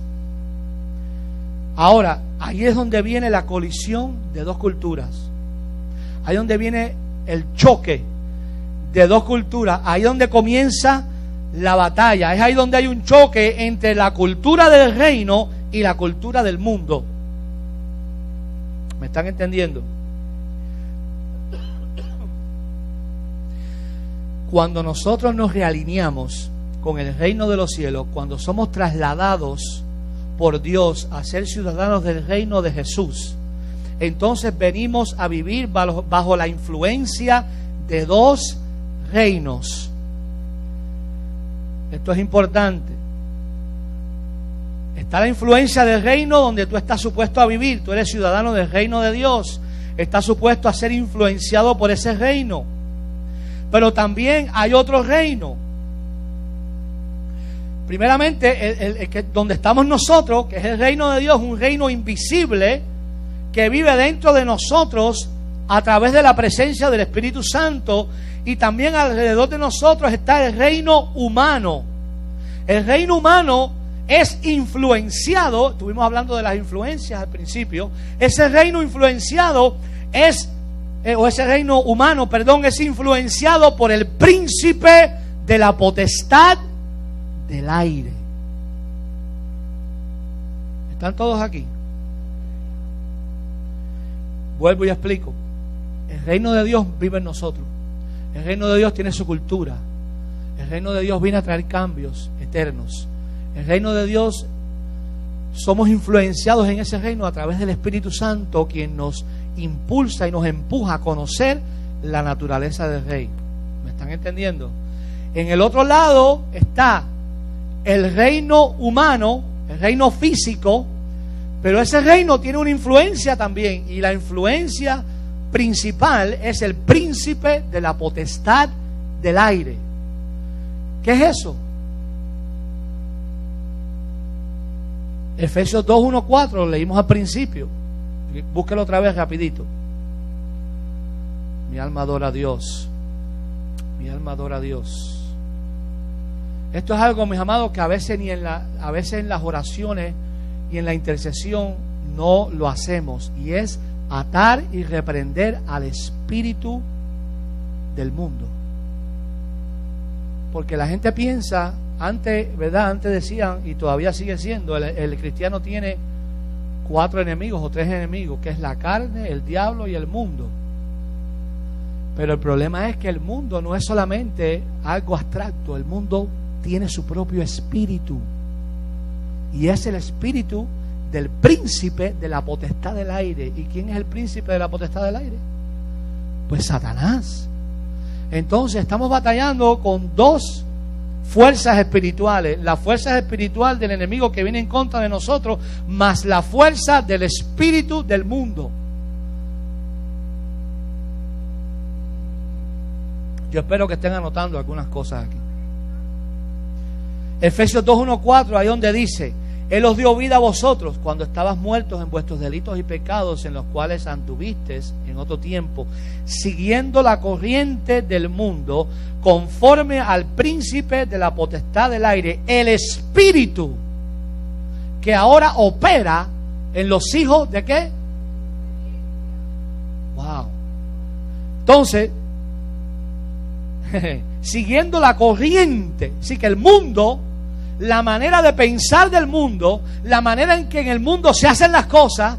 Ahora, ahí es donde viene la colisión de dos culturas. Ahí es donde viene el choque de dos culturas. Ahí es donde comienza la batalla. Es ahí donde hay un choque entre la cultura del reino y la cultura del mundo. ¿Me están entendiendo? Cuando nosotros nos realineamos con el reino de los cielos, cuando somos trasladados por Dios a ser ciudadanos del reino de Jesús, entonces venimos a vivir bajo la influencia de dos reinos. Esto es importante. Está la influencia del reino donde tú estás supuesto a vivir. Tú eres ciudadano del reino de Dios. Estás supuesto a ser influenciado por ese reino. Pero también hay otro reino. Primeramente, donde estamos nosotros, que es el reino de Dios, un reino invisible que vive dentro de nosotros a través de la presencia del Espíritu Santo. Y también alrededor de nosotros está el reino humano. El reino humano es influenciado, estuvimos hablando de las influencias al principio. Ese reino influenciado ese reino humano, es influenciado por el príncipe de la potestad del aire. ¿Están todos aquí? Vuelvo y explico. El reino de Dios vive en nosotros. El reino de Dios tiene su cultura. El reino de Dios viene a traer cambios eternos. El reino de Dios, somos influenciados en ese reino a través del Espíritu Santo, quien nos impulsa y nos empuja a conocer la naturaleza del Rey. ¿Me están entendiendo? En el otro lado está el reino humano, el reino físico, pero ese reino tiene una influencia también, y la influencia principal es el príncipe de la potestad del aire. ¿Qué es eso? Efesios 2, 1, 4, lo leímos al principio. Búsquelo otra vez rapidito. Mi alma adora a Dios. Mi alma adora a Dios. Esto es algo, mis amados, que a veces en las oraciones y en la intercesión no lo hacemos, y es atar y reprender al espíritu del mundo. Porque la gente piensa, antes, ¿verdad? Antes decían, y todavía sigue siendo, el cristiano tiene 4 enemigos o 3 enemigos, que es la carne, el diablo y el mundo. Pero el problema es que el mundo no es solamente algo abstracto. El mundo tiene su propio espíritu. Y es el espíritu del príncipe de la potestad del aire. ¿Y quién es el príncipe de la potestad del aire? Pues Satanás. Entonces estamos batallando con dos fuerzas espirituales: la fuerza espiritual del enemigo que viene en contra de nosotros, más la fuerza del espíritu del mundo. Yo espero que estén anotando algunas cosas aquí. Efesios 2:1-4, ahí donde dice: Él os dio vida a vosotros cuando estabas muertos en vuestros delitos y pecados, en los cuales anduvisteis en otro tiempo, siguiendo la corriente del mundo, conforme al príncipe de la potestad del aire, el espíritu que ahora opera en los hijos de ¿qué? Wow. Entonces, siguiendo la corriente, así que el mundo, la manera de pensar del mundo, la manera en que en el mundo se hacen las cosas,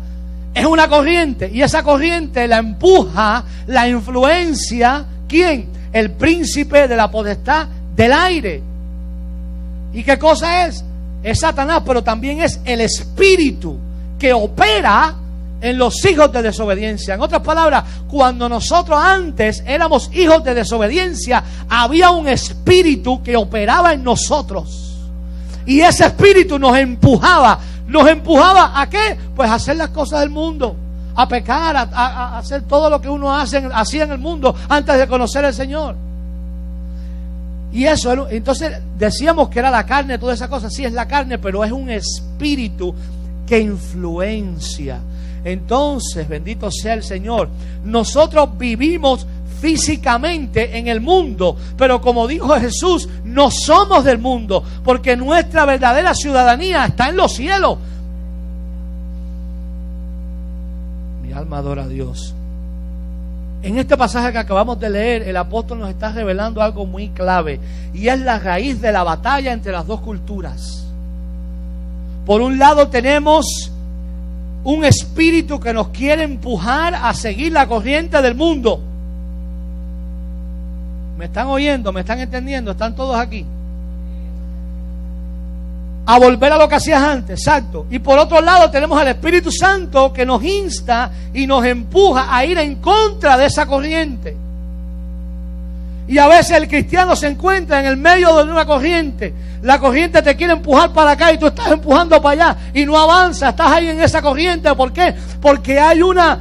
es una corriente, y esa corriente la empuja, la influencia, ¿quién? El príncipe de la potestad del aire. ¿Y qué cosa es? Es Satanás, pero también es el espíritu que opera en los hijos de desobediencia. En otras palabras, cuando nosotros antes éramos hijos de desobediencia, había un espíritu que operaba en nosotros. Y ese espíritu nos empujaba. ¿Nos empujaba a qué? Pues a hacer las cosas del mundo, a pecar, a hacer todo lo que uno hacía en el mundo antes de conocer al Señor. Y eso, entonces decíamos que era la carne, toda esa cosa. Sí, es la carne, pero es un espíritu que influencia. Entonces, bendito sea el Señor, nosotros vivimos físicamente en el mundo, pero como dijo Jesús, no somos del mundo, porque nuestra verdadera ciudadanía está en los cielos. Mi alma adora a Dios. En este pasaje que acabamos de leer, el apóstol nos está revelando algo muy clave, y es la raíz de la batalla entre las dos culturas. Por un lado tenemos un espíritu que nos quiere empujar a seguir la corriente del mundo. ¿Me están oyendo? ¿Me están entendiendo? ¿Están todos aquí? A volver a lo que hacías antes, exacto. Y por otro lado tenemos al Espíritu Santo que nos insta y nos empuja a ir en contra de esa corriente. Y a veces el cristiano se encuentra en el medio de una corriente. La corriente te quiere empujar para acá y tú estás empujando para allá y no avanzas, estás ahí en esa corriente. ¿Por qué? Porque hay una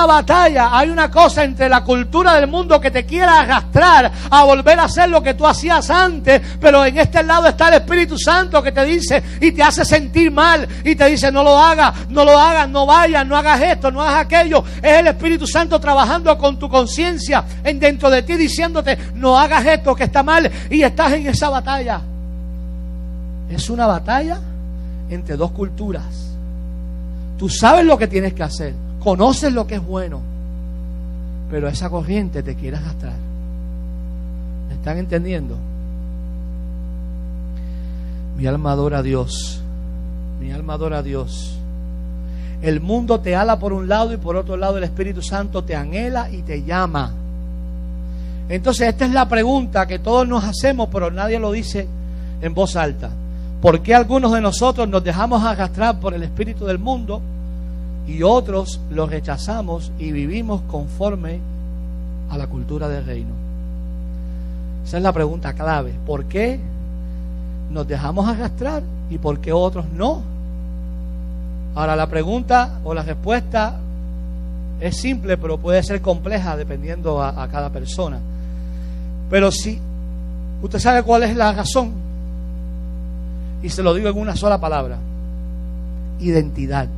batalla, hay una cosa entre la cultura del mundo que te quiere arrastrar a volver a hacer lo que tú hacías antes, pero en este lado está el Espíritu Santo que te dice y te hace sentir mal y te dice: no lo hagas, no lo hagas, no vayas, no hagas esto, no hagas aquello. Es el Espíritu Santo trabajando con tu conciencia dentro de ti, diciéndote: no hagas esto que está mal, y estás en esa batalla. Es una batalla entre dos culturas. Tú sabes lo que tienes que hacer, conoces lo que es bueno, pero esa corriente te quiere arrastrar. ¿Me están entendiendo? Mi alma adora a Dios. Mi alma adora a Dios. El mundo te ala por un lado y por otro lado el Espíritu Santo te anhela y te llama. Entonces esta es la pregunta que todos nos hacemos, pero nadie lo dice en voz alta. ¿Por qué algunos de nosotros nos dejamos arrastrar por el espíritu del mundo y otros lo rechazamos y vivimos conforme a la cultura del reino? Esa es la pregunta clave. ¿Por qué nos dejamos arrastrar y por qué otros no? Ahora, la pregunta o la respuesta es simple, pero puede ser compleja dependiendo a cada persona. Pero si usted sabe cuál es la razón, y se lo digo en una sola palabra: identidad.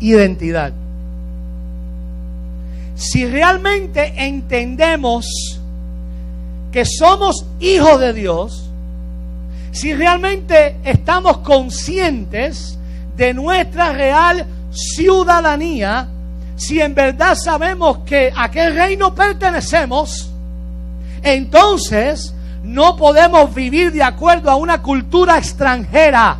Identidad. Si realmente entendemos que somos hijos de Dios, si realmente estamos conscientes de nuestra real ciudadanía, si en verdad sabemos que a qué reino pertenecemos, entonces no podemos vivir de acuerdo a una cultura extranjera.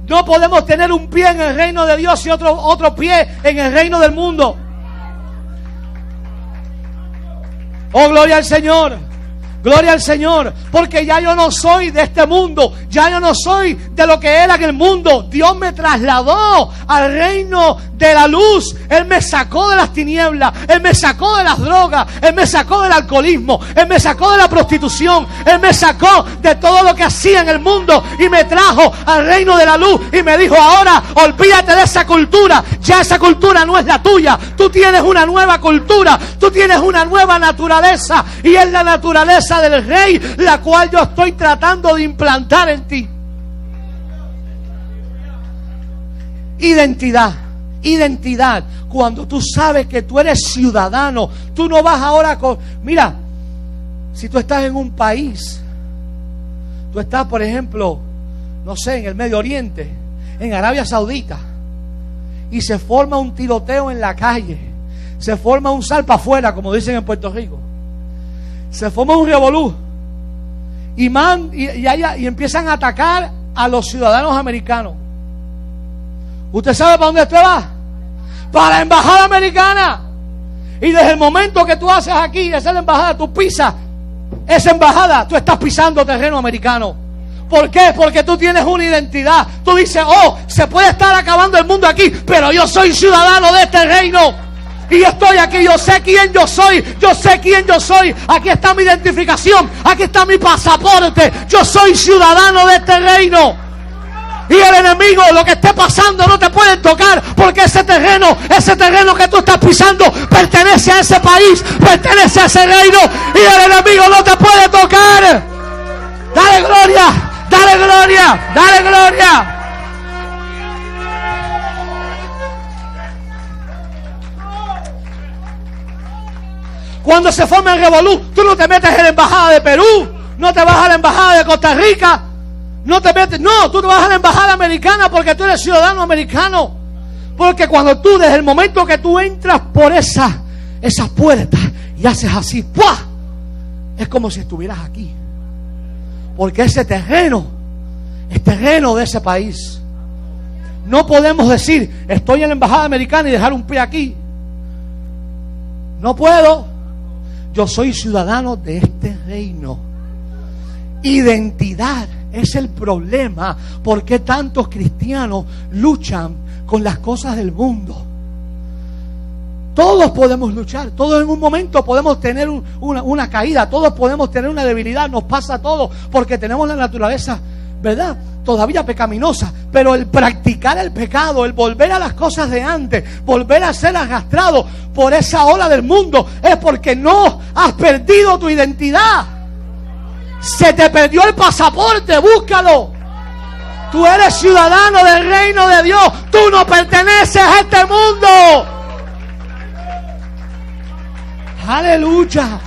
No podemos tener un pie en el reino de Dios y otro pie en el reino del mundo. Oh, gloria al Señor. Gloria al Señor, porque ya yo no soy de este mundo, ya yo no soy de lo que era en el mundo. Dios me trasladó al reino de la luz. Él me sacó de las tinieblas, Él me sacó de las drogas, Él me sacó del alcoholismo, Él me sacó de la prostitución, Él me sacó de todo lo que hacía en el mundo y me trajo al reino de la luz y me dijo: ahora olvídate de esa cultura, ya esa cultura no es la tuya, tú tienes una nueva cultura, tú tienes una nueva naturaleza y es la naturaleza del Rey, la cual yo estoy tratando de implantar en ti. Identidad. Cuando tú sabes que tú eres ciudadano, tú no vas ahora con... Mira, si tú estás en un país, tú estás, por ejemplo, no sé, en el Medio Oriente, en Arabia Saudita, y se forma un tiroteo en la calle, se forma un salpa afuera, como dicen en Puerto Rico, se forma un revolú y empiezan a atacar a los ciudadanos americanos. ¿Usted sabe para dónde usted va? Para la embajada americana. Y desde el momento que tú haces aquí, esa es la embajada, tú pisas esa embajada, tú estás pisando terreno americano. ¿Por qué? Porque tú tienes una identidad. Tú dices: oh, se puede estar acabando el mundo aquí, pero yo soy ciudadano de este reino. Y yo estoy aquí, yo sé quién yo soy, aquí está mi identificación, aquí está mi pasaporte, yo soy ciudadano de este reino. Y el enemigo, lo que esté pasando, no te pueden tocar, porque ese terreno que tú estás pisando pertenece a ese país, pertenece a ese reino, y el enemigo no te puede tocar. Dale gloria, dale gloria, dale gloria. Cuando se forma el revolú, tú no te metes en la embajada de Perú, no te vas a la embajada de Costa Rica, no te metes, no, tú te vas a la embajada americana porque tú eres ciudadano americano. Porque cuando tú, desde el momento que tú entras por esa puerta y haces así, ¡pua!, es como si estuvieras aquí. Porque ese terreno es terreno de ese país. No podemos decir: estoy en la embajada americana y dejar un pie aquí. No puedo. Yo soy ciudadano de este reino. Identidad es el problema. ¿Por qué tantos cristianos luchan con las cosas del mundo? Todos podemos luchar, todos en un momento podemos tener una caída, todos podemos tener una debilidad, nos pasa todo, porque tenemos la naturaleza, ¿verdad?, todavía pecaminosa. Pero el practicar el pecado, el volver a las cosas de antes, volver a ser arrastrado por esa ola del mundo, es porque no has perdido tu identidad. Se te perdió el pasaporte, búscalo. Tú eres ciudadano del reino de Dios, tú no perteneces a este mundo. Aleluya,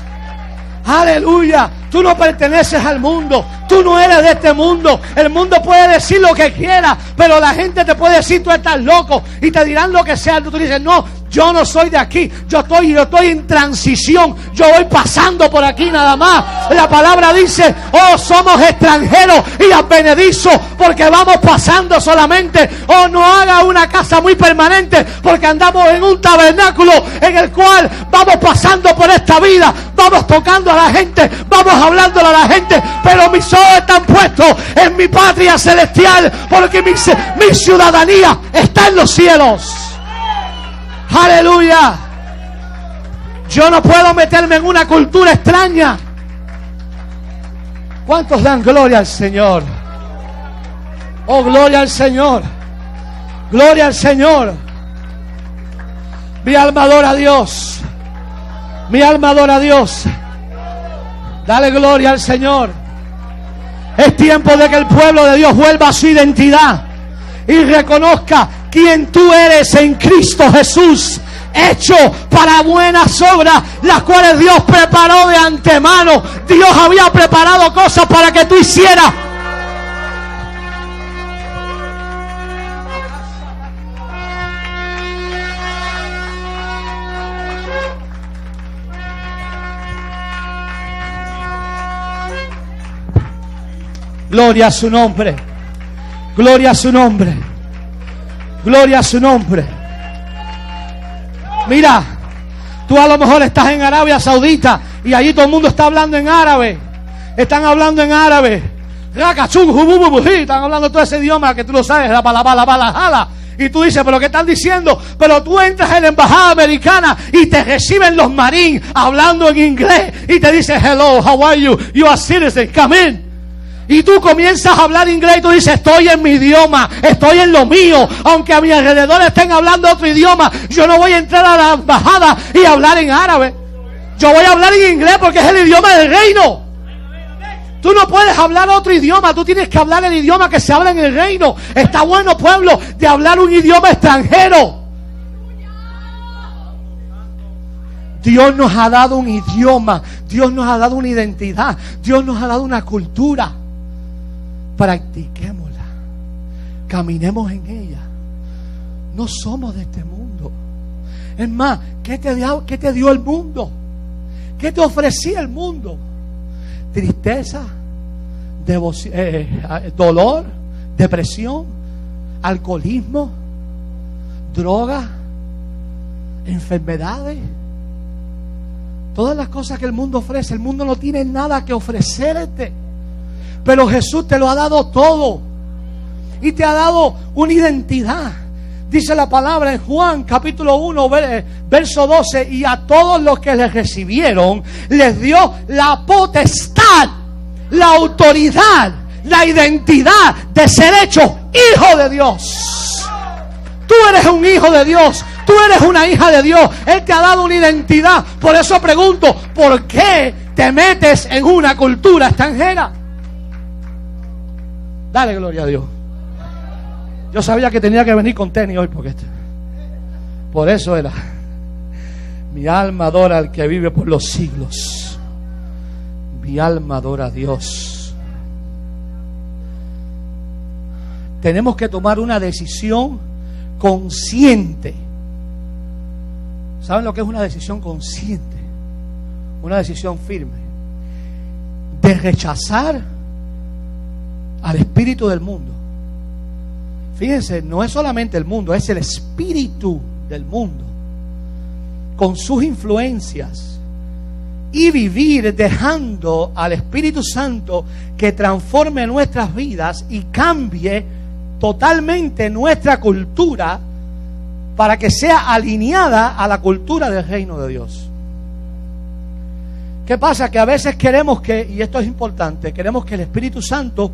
aleluya. Tú no perteneces al mundo, tú no eres de este mundo. El mundo puede decir lo que quiera, pero la gente te puede decir: tú estás loco, y te dirán lo que sea. Tú dices: no, yo no soy de aquí, yo estoy en transición, yo voy pasando por aquí nada más. La palabra dice: oh, somos extranjeros y advenedizos, porque vamos pasando solamente. Oh, no haga una casa muy permanente, porque andamos en un tabernáculo en el cual vamos pasando por esta vida, vamos tocando a la gente, vamos hablándole a la gente, pero mis ojos están puestos en mi patria celestial, porque mi ciudadanía está en los cielos. Aleluya. Yo no puedo meterme en una cultura extraña. ¿Cuántos dan gloria al Señor? Oh, gloria al Señor, gloria al Señor. Mi alma adora a Dios, mi alma adora a Dios. Dale gloria al Señor. Es tiempo de que el pueblo de Dios vuelva a su identidad y reconozca quién tú eres en Cristo Jesús, hecho para buenas obras, las cuales Dios preparó de antemano. Dios había preparado cosas para que tú hicieras. Gloria a su nombre. Gloria a su nombre. Gloria a su nombre. Mira, tú a lo mejor estás en Arabia Saudita Y allí todo el mundo está hablando en árabe. Están hablando en árabe. Están hablando todo ese idioma que tú lo sabes. Y tú dices, ¿pero qué están diciendo? Pero tú entras en la embajada americana y te reciben los marines hablando en inglés. Y te dicen, hello, how are you? You are citizen, come in. Y tú comienzas a hablar inglés y tú dices, estoy en mi idioma, estoy en lo mío. Aunque a mi alrededor estén hablando otro idioma, yo no voy a entrar a la embajada y hablar en árabe. Yo voy a hablar en inglés porque es el idioma del reino. Tú no puedes hablar otro idioma, tú tienes que hablar el idioma que se habla en el reino. Está bueno, pueblo, de hablar un idioma extranjero. Dios nos ha dado un idioma, Dios nos ha dado una identidad, Dios nos ha dado una cultura. Practiquémosla, caminemos en ella. No somos de este mundo. Es más, ¿qué te dio el mundo? ¿Qué te ofrecía el mundo? Tristeza, dolor, depresión, alcoholismo, drogas, enfermedades. Todas las cosas que el mundo ofrece. El mundo no tiene nada que ofrecerte, pero Jesús te lo ha dado todo y te ha dado una identidad. Dice la palabra en Juan capítulo 1 verso 12: y a todos los que les recibieron les dio la potestad, la autoridad, la identidad de ser hechos hijos de Dios. Tú eres un hijo de Dios, tú eres una hija de Dios. Él te ha dado una identidad. Por eso pregunto, ¿por qué te metes en una cultura extranjera? Dale gloria a Dios. Yo sabía que tenía que venir con tenis hoy porque por eso era. Mi alma adora al que vive por los siglos. Mi alma adora a Dios. Tenemos que tomar una decisión consciente. ¿Saben lo que es una decisión consciente? Una decisión firme de rechazar al espíritu del mundo. Fíjense, no es solamente el mundo, es el espíritu del mundo con sus influencias, y vivir dejando al Espíritu Santo que transforme nuestras vidas y cambie totalmente nuestra cultura para que sea alineada a la cultura del reino de Dios. ¿Qué pasa? Que a veces queremos que, y esto es importante, queremos que el Espíritu Santo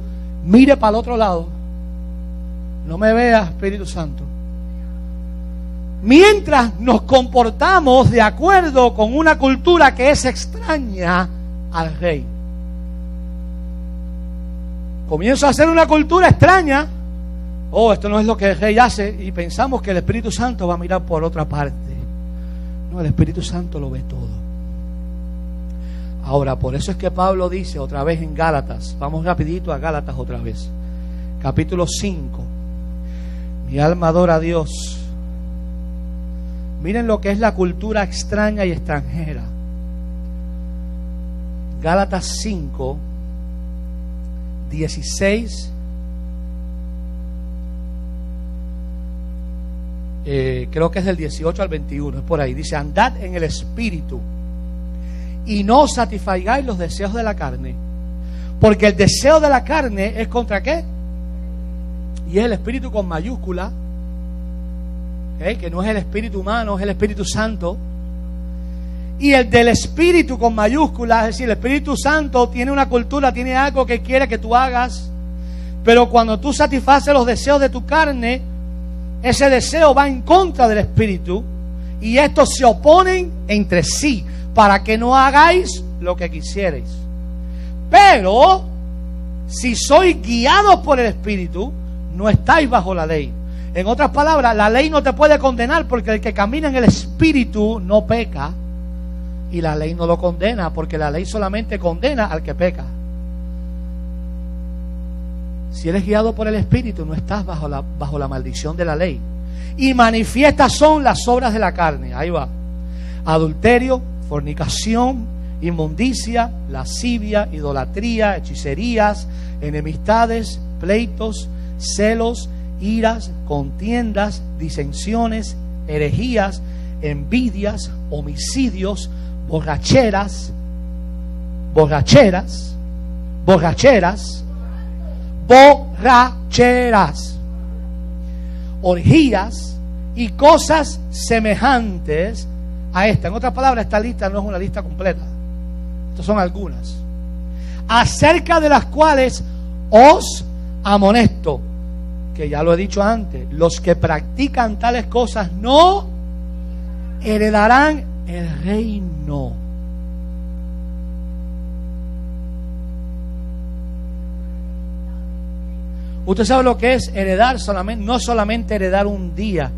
mire para el otro lado. No me veas, Espíritu Santo. Mientras nos comportamos de acuerdo con una cultura que es extraña al Rey. Comienzo a hacer una cultura extraña. Oh, esto no es lo que el Rey hace. Y pensamos que el Espíritu Santo va a mirar por otra parte. No, el Espíritu Santo lo ve todo. Ahora, por eso es que Pablo dice otra vez en Gálatas. Vamos rapidito a Gálatas otra vez. Capítulo 5. Mi alma adora a Dios. Miren lo que es la cultura extraña y extranjera. Gálatas 5, 16. Creo que es del 18 al 21. Es por ahí. Dice: andad en el Espíritu y no satisfagáis los deseos de la carne. Porque el deseo de la carne es contra ¿qué? Y es el Espíritu con mayúscula. Que no es el Espíritu humano, es el Espíritu Santo. Y el del Espíritu con mayúsculas, es decir, el Espíritu Santo tiene una cultura, tiene algo que quiere que tú hagas. Pero cuando tú satisfaces los deseos de tu carne, ese deseo va en contra del Espíritu. Y estos se oponen entre sí, para que no hagáis lo que quisierais. Pero si sois guiados por el Espíritu, no estáis bajo la ley. En otras palabras, la ley no te puede condenar, porque el que camina en el Espíritu no peca. Y la ley no lo condena, porque la ley solamente condena al que peca. Si eres guiado por el Espíritu, no estás bajo la maldición de la ley. Y manifiestas son las obras de la carne. Ahí va: adulterio, fornicación, inmundicia, lascivia, idolatría, hechicerías, enemistades, pleitos, celos, iras, contiendas, disensiones, herejías, envidias, homicidios, borracheras, borracheras, orgías y cosas semejantes a esta. En otras palabras, esta lista no es una lista completa. Estas son algunas, acerca de las cuales os amonesto, que ya lo he dicho antes, los que practican tales cosas no heredarán el reino. Usted sabe lo que es heredar, no solamente heredar un día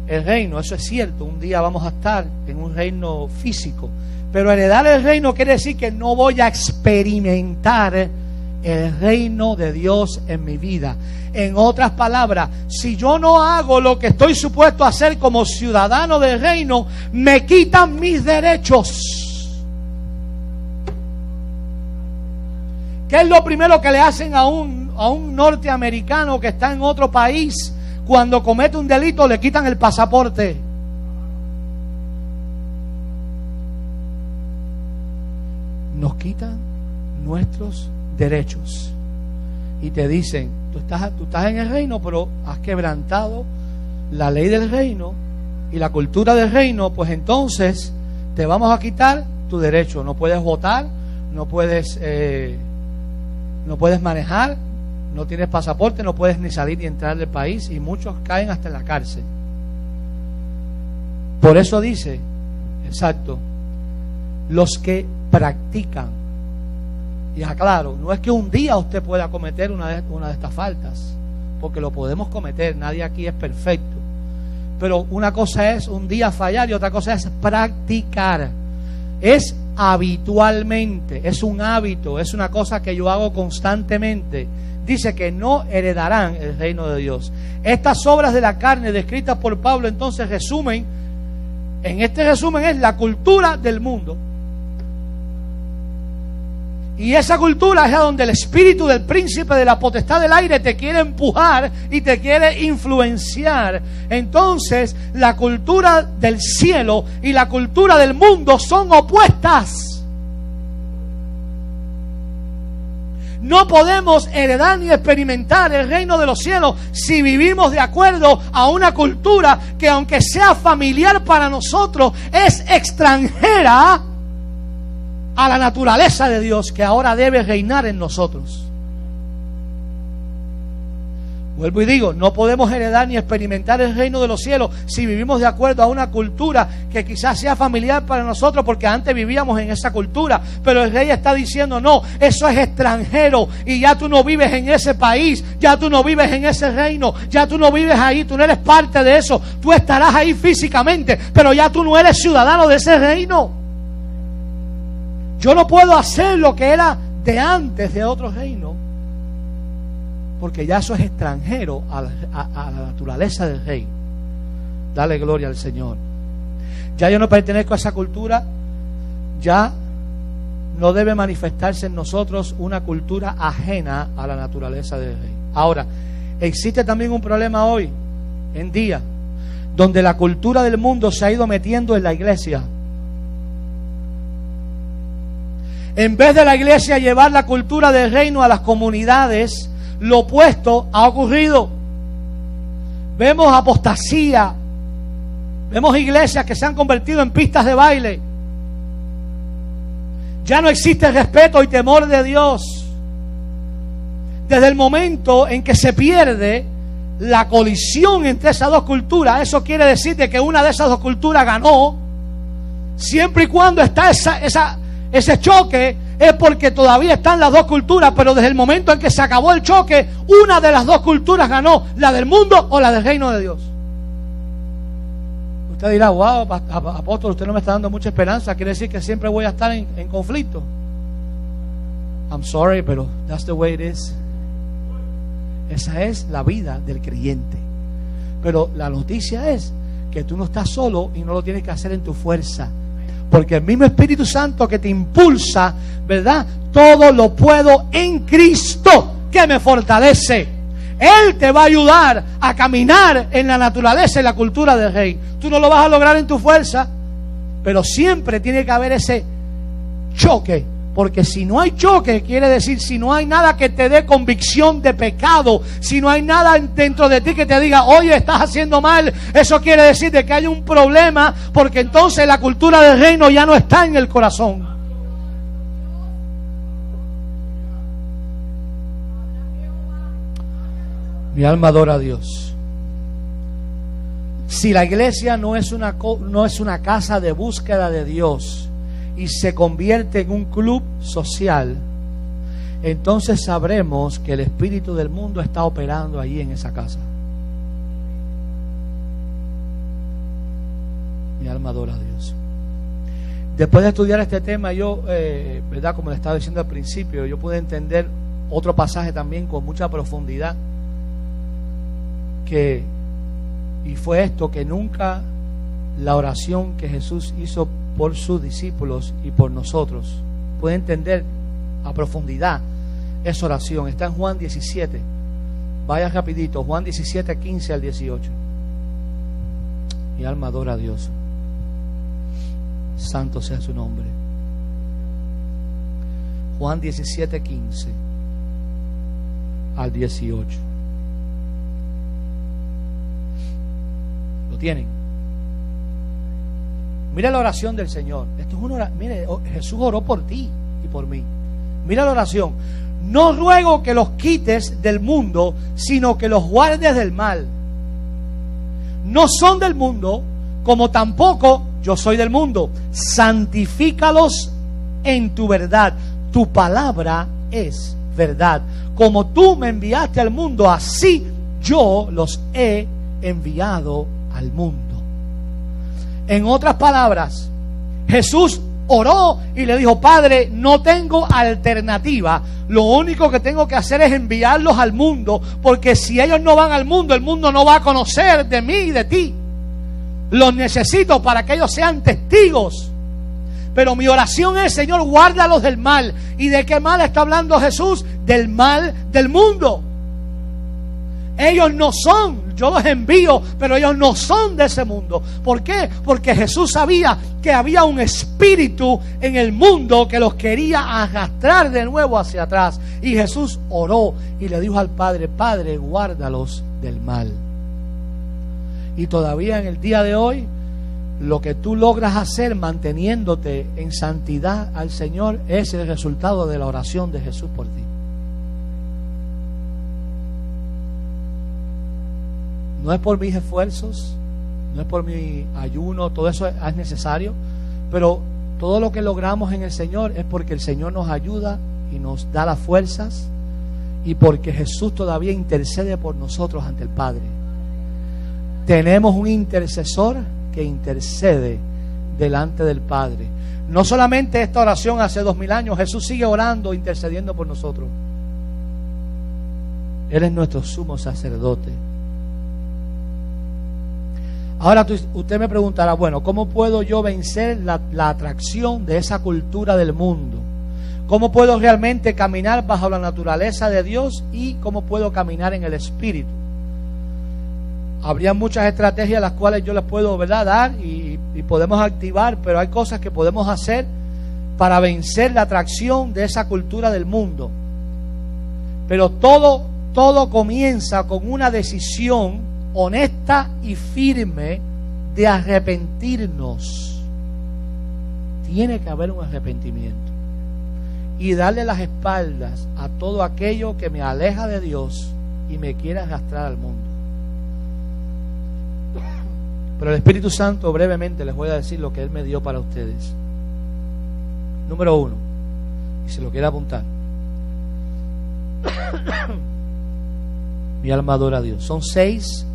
el reino, eso es cierto, un día vamos a estar en un reino físico, pero heredar el reino quiere decir que no voy a experimentar el reino de Dios en mi vida. En otras palabras, si yo no hago lo que estoy supuesto a hacer como ciudadano del reino, me quitan mis derechos. ¿Qué es lo primero que le hacen a un norteamericano que está en otro país? Cuando comete un delito le quitan el pasaporte. Nos quitan nuestros derechos y te dicen, tú estás en el reino, pero has quebrantado la ley del reino y la cultura del reino, pues entonces te vamos a quitar tu derecho. No puedes votar, no puedes manejar, no tienes pasaporte, no puedes ni salir ni entrar del país, y muchos caen hasta en la cárcel. Por eso dice, exacto, los que practican. Y aclaro, no es que un día usted pueda cometer una de estas faltas, porque lo podemos cometer, nadie aquí es perfecto. Pero una cosa es un día fallar y otra cosa es practicar. Es habitualmente, es un hábito, es una cosa que yo hago constantemente. Dice que no heredarán el reino de Dios. Estas obras de la carne descritas por Pablo entonces resumen, en este resumen es la cultura del mundo. Y esa cultura es a donde el espíritu del príncipe de la potestad del aire te quiere empujar y te quiere influenciar. Entonces, la cultura del cielo y la cultura del mundo son opuestas. No podemos heredar ni experimentar el reino de los cielos si vivimos de acuerdo a una cultura que, aunque sea familiar para nosotros, es extranjera a la naturaleza de Dios, que ahora debe reinar en nosotros. Vuelvo y digo, no podemos heredar ni experimentar el reino de los cielos si vivimos de acuerdo a una cultura que quizás sea familiar para nosotros, porque antes vivíamos en esa cultura. Pero el rey está diciendo, no, eso es extranjero, y ya tú no vives en ese país, ya tú no vives en ese reino, ya tú no vives ahí, tú no eres parte de eso. Tú estarás ahí físicamente, pero ya tú no eres ciudadano de ese reino. Yo no puedo hacer lo que era de antes de otro reino, porque ya eso es extranjero a la naturaleza del rey. Dale gloria al Señor. Ya yo no pertenezco a esa cultura. Ya no debe manifestarse en nosotros una cultura ajena a la naturaleza del rey. Ahora, existe también un problema hoy en día, donde la cultura del mundo se ha ido metiendo en la iglesia. En vez de la iglesia llevar la cultura del reino a las comunidades, lo opuesto ha ocurrido. Vemos apostasía, vemos iglesias que se han convertido en pistas de baile. Ya no existe respeto y temor de Dios. Desde el momento en que se pierde la colisión entre esas dos culturas, eso quiere decir de que una de esas dos culturas ganó. Siempre y cuando está ese choque, es porque todavía están las dos culturas, pero desde el momento en que se acabó el choque, una de las dos culturas ganó, la del mundo o la del reino de Dios. Usted dirá, wow, apóstol, usted no me está dando mucha esperanza, quiere decir que siempre voy a estar en conflicto. I'm sorry, pero that's the way it is. Esa es la vida del creyente. Pero la noticia es que tú no estás solo y no lo tienes que hacer en tu fuerza. Porque el mismo Espíritu Santo que te impulsa, ¿verdad? Todo lo puedo en Cristo que me fortalece. Él te va a ayudar a caminar en la naturaleza y la cultura del rey. Tú no lo vas a lograr en tu fuerza, pero siempre tiene que haber ese choque Porque si no hay choque, quiere decir, si no hay nada que te dé convicción de pecado, si no hay nada dentro de ti que te diga, oye, estás haciendo mal, eso quiere decir de que hay un problema, porque entonces la cultura del reino ya no está en el corazón. Mi alma adora a Dios. Si la iglesia no es una casa de búsqueda de Dios y se convierte en un club social, entonces sabremos que el espíritu del mundo está operando allí en esa casa. Mi alma adora a Dios. Después de estudiar este tema, yo, verdad, como le estaba diciendo al principio, yo pude entender otro pasaje también con mucha profundidad, y fue esto, que nunca la oración que Jesús hizo por sus discípulos y por nosotros, puede entender a profundidad esa oración. Está en Juan 17. Vaya rapidito, Juan 17, 15 al 18. Mi alma adora a Dios. Santo sea su nombre. Juan 17, 15 al 18. ¿Lo tienen? Mira la oración del Señor. Esto es una oración. Mire, Jesús oró por ti y por mí. Mira la oración. No ruego que los quites del mundo, sino que los guardes del mal. No son del mundo, como tampoco yo soy del mundo. Santifícalos en tu verdad. Tu palabra es verdad. Como tú me enviaste al mundo, así yo los he enviado al mundo. En otras palabras, Jesús oró y le dijo: Padre, no tengo alternativa. Lo único que tengo que hacer es enviarlos al mundo, porque si ellos no van al mundo, el mundo no va a conocer de mí y de ti. Los necesito para que ellos sean testigos. Pero mi oración es: Señor, guárdalos del mal. ¿Y de qué mal está hablando Jesús? Del mal del mundo. Ellos no son, yo los envío, pero ellos no son de ese mundo. ¿Por qué? Porque Jesús sabía que había un espíritu en el mundo que los quería arrastrar de nuevo hacia atrás. Y Jesús oró y le dijo al Padre: Padre, guárdalos del mal. Y todavía en el día de hoy, lo que tú logras hacer manteniéndote en santidad al Señor es el resultado de la oración de Jesús por ti. No es por mis esfuerzos, no es por mi ayuno, todo eso es necesario, pero todo lo que logramos en el Señor es porque el Señor nos ayuda y nos da las fuerzas, y porque Jesús todavía intercede por nosotros ante el Padre. Tenemos un intercesor que intercede delante del Padre. No solamente esta oración hace 2000 años, Jesús sigue orando, intercediendo por nosotros. Él es nuestro sumo sacerdote. Ahora usted me preguntará: bueno, ¿cómo puedo yo vencer la atracción de esa cultura del mundo? ¿Cómo puedo realmente caminar bajo la naturaleza de Dios? ¿Y cómo puedo caminar en el Espíritu? Habría muchas estrategias las cuales yo les puedo, ¿verdad?, dar y podemos activar, pero hay cosas que podemos hacer para vencer la atracción de esa cultura del mundo. Pero todo comienza con una decisión honesta y firme de arrepentirnos. Tiene que haber un arrepentimiento y darle las espaldas a todo aquello que me aleja de Dios y me quiere arrastrar al mundo. Pero el Espíritu Santo, brevemente les voy a decir lo que Él me dio para ustedes. Número 1, y se lo quiere apuntar. Mi alma adora a Dios. Son 6,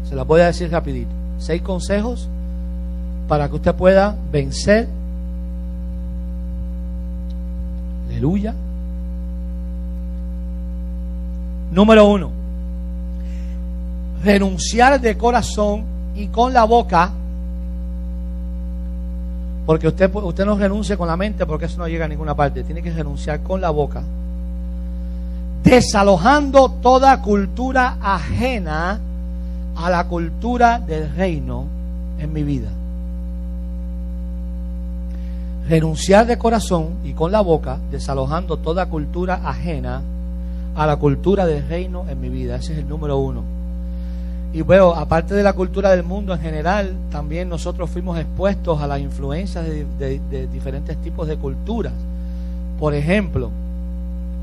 se las voy a decir rapidito. 6 consejos para que usted pueda vencer. Aleluya. Número 1, renunciar de corazón y con la boca, porque usted no renuncie con la mente, porque eso no llega a ninguna parte. Tiene que renunciar con la boca, desalojando toda cultura ajena a la cultura del reino en mi vida. renunciar de corazón y con la boca, desalojando toda cultura ajena a la cultura del reino en mi vida. Ese es el número 1. Y bueno, aparte de la cultura del mundo en general, también nosotros fuimos expuestos a las influencias de diferentes tipos de culturas. Por ejemplo,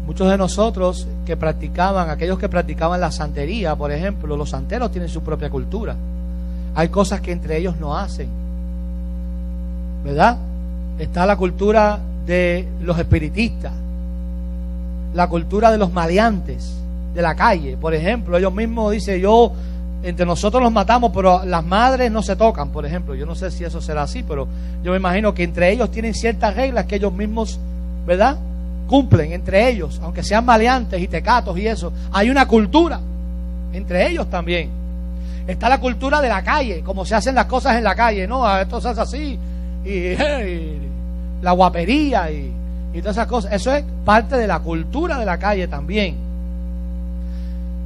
muchos de nosotros aquellos que practicaban la santería, por ejemplo, los santeros tienen su propia cultura. Hay cosas que entre ellos no hacen, ¿verdad? Está la cultura de los espiritistas, la cultura de los maleantes de la calle. Por ejemplo, ellos mismos dicen, entre nosotros nos matamos, pero las madres no se tocan, por ejemplo. Yo no sé si eso será así, pero yo me imagino que entre ellos tienen ciertas reglas que ellos mismos, ¿verdad?, cumplen entre ellos, aunque sean maleantes y tecatos y eso. Hay una cultura entre ellos también. Está la cultura de la calle, como se hacen las cosas en la calle, ¿no? Esto se hace así, y la guapería y todas esas cosas. Eso es parte de la cultura de la calle también.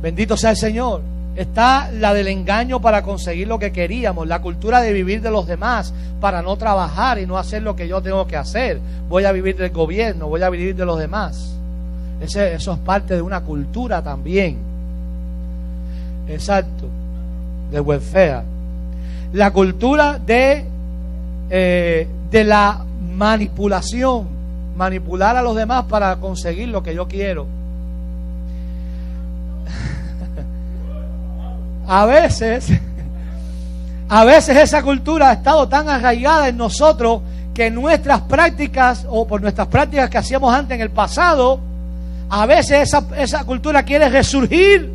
Bendito sea el Señor. Está la del engaño para conseguir lo que queríamos, la cultura de vivir de los demás para no trabajar y no hacer lo que yo tengo que hacer. Voy a vivir del gobierno, voy a vivir de los demás. Eso es parte de una cultura también. Exacto, de welfare. La cultura de la manipulación, manipular a los demás para conseguir lo que yo quiero. A veces esa cultura ha estado tan arraigada en nosotros que nuestras prácticas, o por nuestras prácticas que hacíamos antes en el pasado, a veces esa cultura quiere resurgir.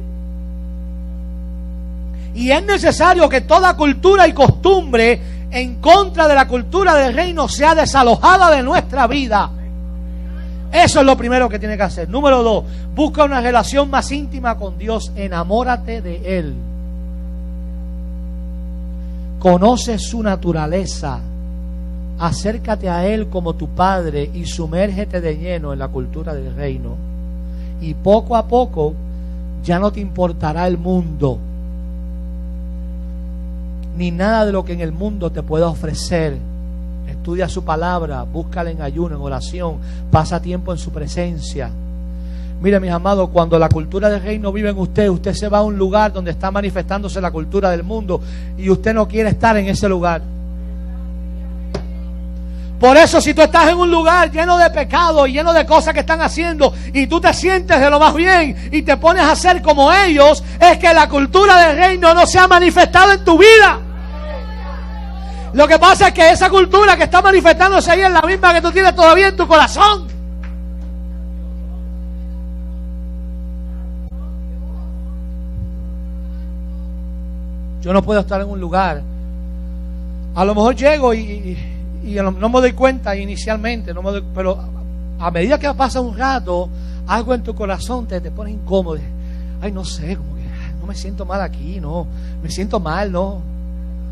Y es necesario que toda cultura y costumbre en contra de la cultura del reino sea desalojada de nuestra vida. Eso es lo primero que tiene que hacer. Número 2, busca una relación más íntima con Dios. Enamórate de Él. Conoce su naturaleza. Acércate a Él como tu Padre y sumérgete de lleno en la cultura del reino. Y poco a poco ya no te importará el mundo, ni nada de lo que en el mundo te pueda ofrecer. Estudia su palabra, búscala en ayuno, en oración, pasa tiempo en su presencia. Mire, mis amados, cuando la cultura del reino vive en usted, usted se va a un lugar donde está manifestándose la cultura del mundo y usted no quiere estar en ese lugar. Por eso, si tú estás en un lugar lleno de pecado y lleno de cosas que están haciendo y tú te sientes de lo más bien y te pones a hacer como ellos, es que la cultura del reino no se ha manifestado en tu vida. Lo que pasa es que esa cultura que está manifestándose ahí es la misma que tú tienes todavía en tu corazón. Yo no puedo estar en un lugar. A lo mejor llego y no me doy cuenta inicialmente, pero a medida que pasa un rato, algo en tu corazón te pone incómodo. Ay, no sé, como que no me siento mal aquí, no, me siento mal, no.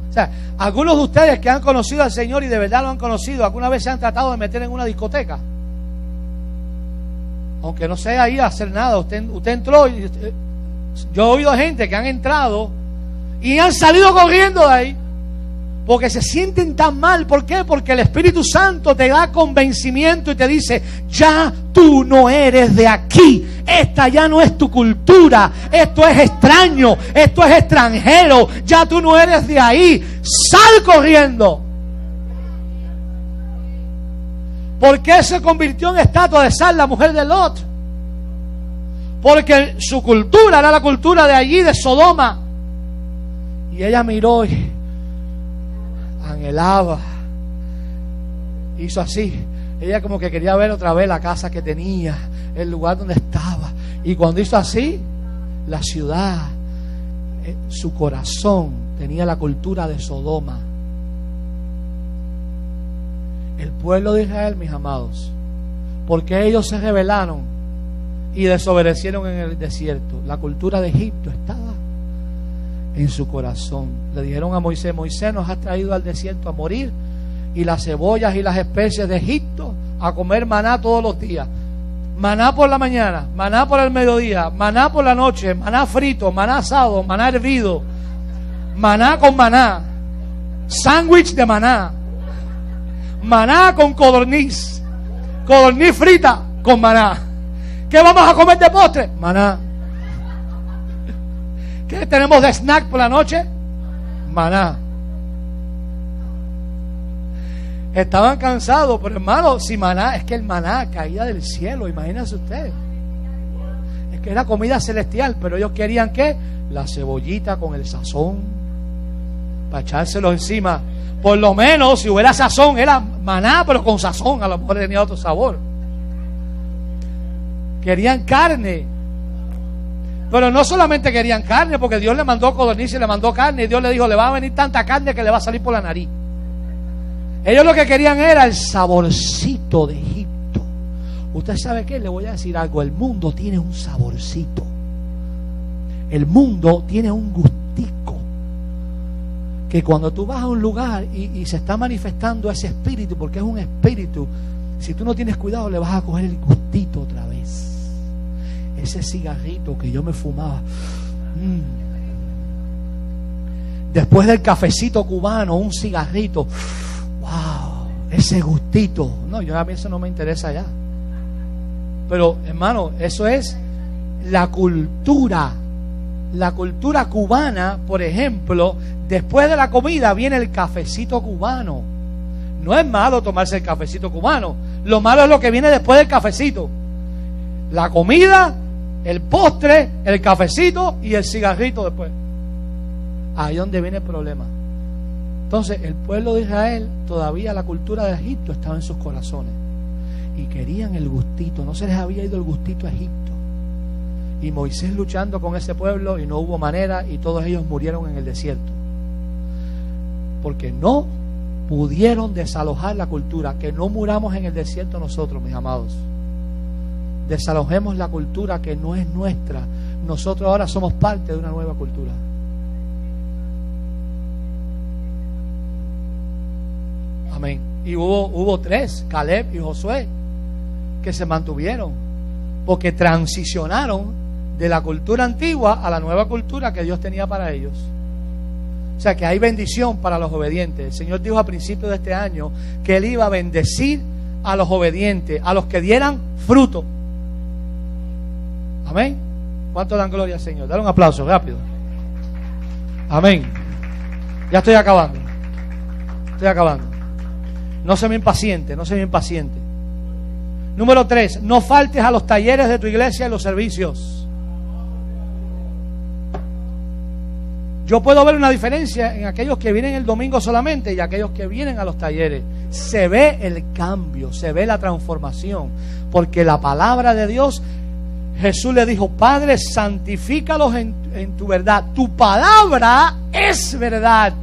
O sea, algunos de ustedes que han conocido al Señor y de verdad lo han conocido, ¿alguna vez se han tratado de meter en una discoteca? Aunque no sea ahí a hacer nada, usted entró y yo he oído gente que han entrado y han salido corriendo de ahí porque se sienten tan mal. ¿Por qué? Porque el Espíritu Santo te da convencimiento y te dice: ya tú no eres de aquí, esta ya no es tu cultura, esto es extraño, esto es extranjero, ya tú no eres de ahí, sal corriendo. ¿Por qué se convirtió en estatua de sal la mujer de Lot? Porque su cultura era la cultura de allí, de Sodoma. Y ella miró y anhelaba, hizo así. Ella como que quería ver otra vez la casa que tenía, el lugar donde estaba. Y cuando hizo así, la ciudad, su corazón tenía la cultura de Sodoma. El pueblo de Israel, mis amados, porque ellos se rebelaron y desobedecieron en el desierto, la cultura de Egipto estaba en su corazón. Le dijeron a Moisés: Moisés, nos has traído al desierto a morir, y las cebollas y las especies de Egipto a comer maná todos los días. Maná por la mañana, maná por el mediodía, maná por la noche, maná frito, maná asado, maná hervido, maná con maná, sándwich de maná, Maná con codorniz. Codorniz frita con maná. ¿Qué vamos a comer de postre? Maná. ¿Qué tenemos de snack por la noche? Maná. Estaban cansados, pero hermano, si maná, es que el maná caía del cielo, imagínense ustedes. Es que era comida celestial, pero ellos querían ¿qué? La cebollita con el sazón, para echárselo encima. Por lo menos, si hubiera sazón, era maná, pero con sazón, a lo mejor tenía otro sabor. Querían carne. Pero no solamente querían carne, porque Dios le mandó codorniz y le mandó carne, y Dios le dijo, le va a venir tanta carne que le va a salir por la nariz. Ellos lo que querían era el saborcito de Egipto. Usted sabe qué, le voy a decir algo, el mundo tiene un saborcito. El mundo tiene un gustico. Que cuando tú vas a un lugar y se está manifestando ese espíritu, porque es un espíritu, si tú no tienes cuidado le vas a coger el gustito otra vez. Ese cigarrito que yo me fumaba. Después del cafecito cubano, un cigarrito. Wow, ese gustito. No, a mí eso no me interesa ya. Pero hermano, eso es la cultura. La cultura cubana, por ejemplo, después de la comida viene el cafecito cubano. No es malo tomarse el cafecito cubano. Lo malo es lo que viene después del cafecito. La comida, el postre, el cafecito y el cigarrito después. Ahí es donde viene el problema. Entonces, el pueblo de Israel, todavía la cultura de Egipto estaba en sus corazones. Y querían el gustito. No se les había ido el gustito a Egipto. Y Moisés luchando con ese pueblo y no hubo manera y todos ellos murieron en el desierto. Porque no pudieron desalojar la cultura. Que no muramos en el desierto nosotros, mis amados. Desalojemos la cultura que no es nuestra. Nosotros ahora somos parte de una nueva cultura. Amén. Y hubo tres, Caleb y Josué, que se mantuvieron, porque transicionaron de la cultura antigua a la nueva cultura que Dios tenía para ellos. O sea que hay bendición para los obedientes. El Señor dijo a principios de este año que Él iba a bendecir a los obedientes, a los que dieran fruto. Amén. ¿Cuánto dan gloria al Señor? Dale un aplauso rápido. Amén. Ya estoy acabando. No se me impaciente. Número 3, no faltes a los talleres de tu iglesia y los servicios. Yo puedo ver una diferencia en aquellos que vienen el domingo solamente y aquellos que vienen a los talleres. Se ve el cambio, se ve la transformación, porque la palabra de Dios, Jesús le dijo, Padre, santifícalos en tu verdad. Tu palabra es verdad.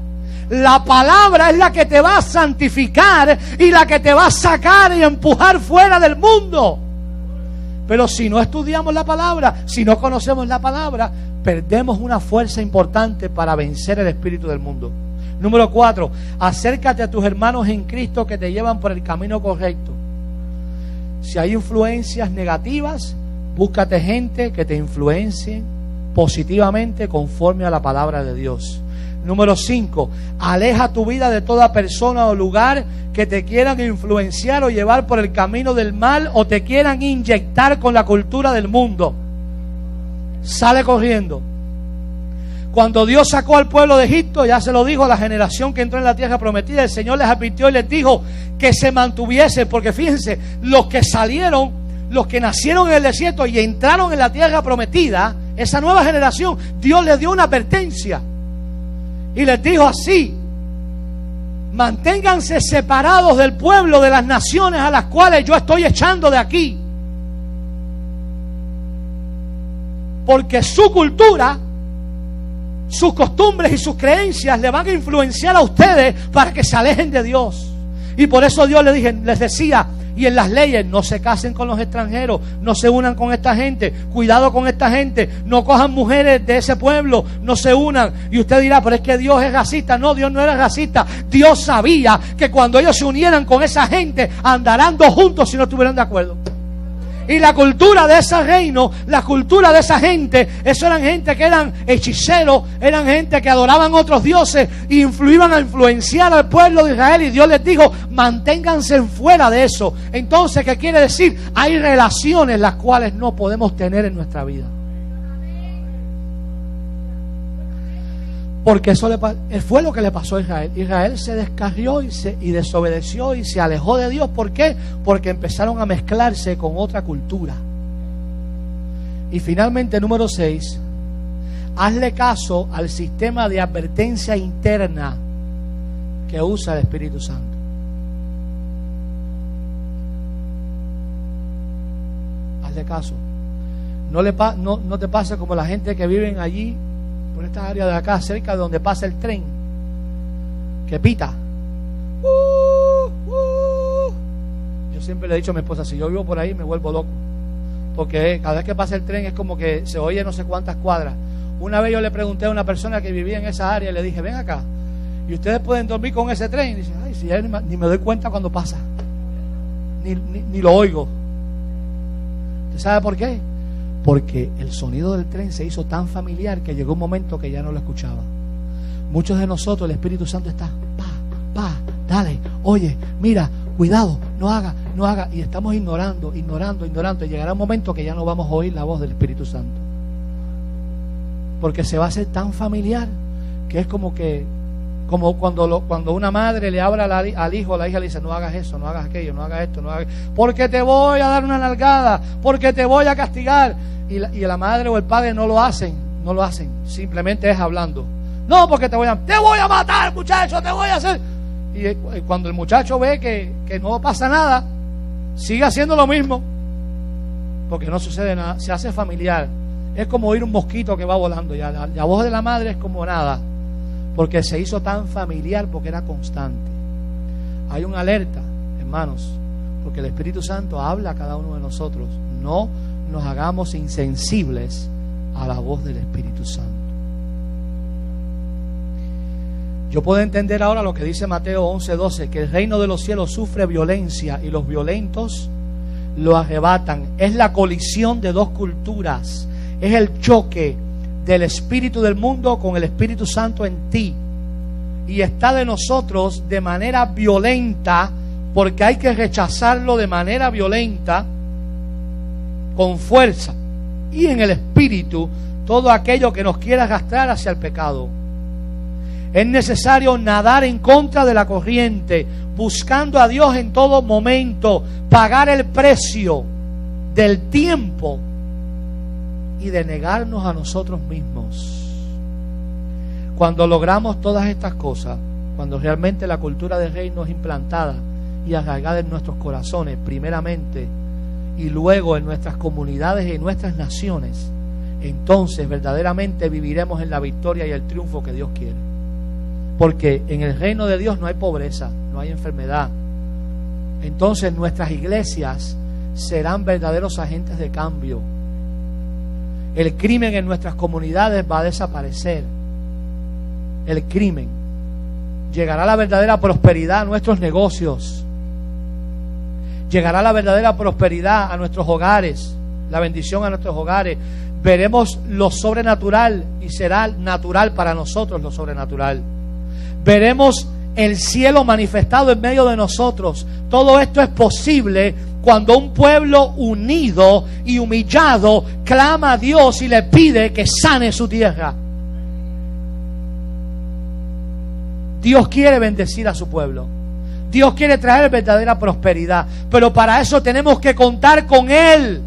La palabra es la que te va a santificar y la que te va a sacar y empujar fuera del mundo. Pero si no estudiamos la palabra, si no conocemos la palabra, perdemos una fuerza importante para vencer el espíritu del mundo. Número 4, acércate a tus hermanos en Cristo que te llevan por el camino correcto. Si hay influencias negativas, búscate gente que te influencie positivamente conforme a la palabra de Dios. Número 5, aleja tu vida de toda persona o lugar que te quieran influenciar o llevar por el camino del mal o te quieran inyectar con la cultura del mundo. Sale corriendo. Cuando Dios sacó al pueblo de Egipto, ya se lo dijo a la generación que entró en la tierra prometida, el Señor les advirtió y les dijo que se mantuviesen, porque fíjense, los que salieron, los que nacieron en el desierto y entraron en la tierra prometida, esa nueva generación, Dios les dio una advertencia. Y les dijo así: manténganse separados del pueblo, de las naciones a las cuales yo estoy echando de aquí. Porque su cultura, sus costumbres y sus creencias le van a influenciar a ustedes para que se alejen de Dios. Y por eso Dios les decía, y en las leyes, no se casen con los extranjeros, no se unan con esta gente, cuidado con esta gente, no cojan mujeres de ese pueblo, no se unan. Y usted dirá, pero es que Dios es racista. No, Dios no era racista. Dios sabía que cuando ellos se unieran con esa gente, andarán dos juntos si no estuvieran de acuerdo. Y la cultura de ese reino, la cultura de esa gente, eso eran gente que eran hechiceros, eran gente que adoraban otros dioses e iban a influenciar al pueblo de Israel. Y Dios les dijo, manténganse fuera de eso. Entonces, ¿qué quiere decir? Hay relaciones las cuales no podemos tener en nuestra vida. Porque eso fue lo que le pasó a Israel. Israel se descarrió y desobedeció y se alejó de Dios. ¿Por qué? Porque empezaron a mezclarse con otra cultura. Y finalmente, número 6, hazle caso al sistema de advertencia interna que usa el Espíritu Santo. Hazle caso. No te pase como la gente que viven allí, por esta área de acá, cerca de donde pasa el tren, que pita. Yo siempre le he dicho a mi esposa, si yo vivo por ahí me vuelvo loco, porque cada vez que pasa el tren es como que se oye no sé cuántas cuadras. Una vez yo le pregunté a una persona que vivía en esa área y le dije, ven acá, ¿y ustedes pueden dormir con ese tren? Y dice, ay, si ya ni me doy cuenta cuando pasa, ni lo oigo. ¿Usted sabe por qué? Porque el sonido del tren se hizo tan familiar que llegó un momento que ya no lo escuchaba. Muchos de nosotros, el Espíritu Santo está, dale, oye, mira, cuidado, no haga, y estamos ignorando, y llegará un momento que ya no vamos a oír la voz del Espíritu Santo. Porque se va a hacer tan familiar que es como cuando una madre le habla al hijo, la hija le dice, no hagas eso, no hagas aquello, no hagas esto, no hagas, porque te voy a dar una nalgada, porque te voy a castigar. Y la madre o el padre no lo hacen, simplemente es hablando. No, porque te voy a matar, muchacho, te voy a hacer. Y cuando el muchacho ve que no pasa nada, sigue haciendo lo mismo, porque no sucede nada, se hace familiar. Es como oír un mosquito que va volando ya. La voz de la madre es como nada, porque se hizo tan familiar, porque era constante. Hay una alerta, hermanos, porque el Espíritu Santo habla a cada uno de nosotros. No nos hagamos insensibles a la voz del Espíritu Santo. Yo puedo entender ahora lo que dice Mateo 11:12, que el reino de los cielos sufre violencia y los violentos lo arrebatan. Es la colisión de dos culturas, es el choque del espíritu del mundo con el Espíritu Santo en ti, y está de nosotros de manera violenta, porque hay que rechazarlo de manera violenta, con fuerza, y en el espíritu todo aquello que nos quiera arrastrar hacia el pecado. Es necesario nadar en contra de la corriente, buscando a Dios en todo momento, pagar el precio del tiempo y de negarnos a nosotros mismos. Cuando logramos todas estas cosas, cuando realmente la cultura del reino es implantada y arraigada en nuestros corazones, primeramente, y luego en nuestras comunidades y en nuestras naciones, entonces verdaderamente viviremos en la victoria y el triunfo que Dios quiere. Porque en el reino de Dios no hay pobreza, no hay enfermedad. Entonces nuestras iglesias serán verdaderos agentes de cambio. El crimen en nuestras comunidades va a desaparecer. El crimen. Llegará la verdadera prosperidad a nuestros negocios. Llegará la verdadera prosperidad a nuestros hogares, la bendición a nuestros hogares. Veremos lo sobrenatural y será natural para nosotros lo sobrenatural. Veremos el cielo manifestado en medio de nosotros. Todo esto es posible cuando un pueblo unido y humillado clama a Dios y le pide que sane su tierra. Dios quiere bendecir a su pueblo. Dios quiere traer verdadera prosperidad, pero para eso tenemos que contar con Él.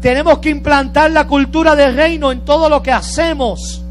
Tenemos que implantar la cultura del reino en todo lo que hacemos,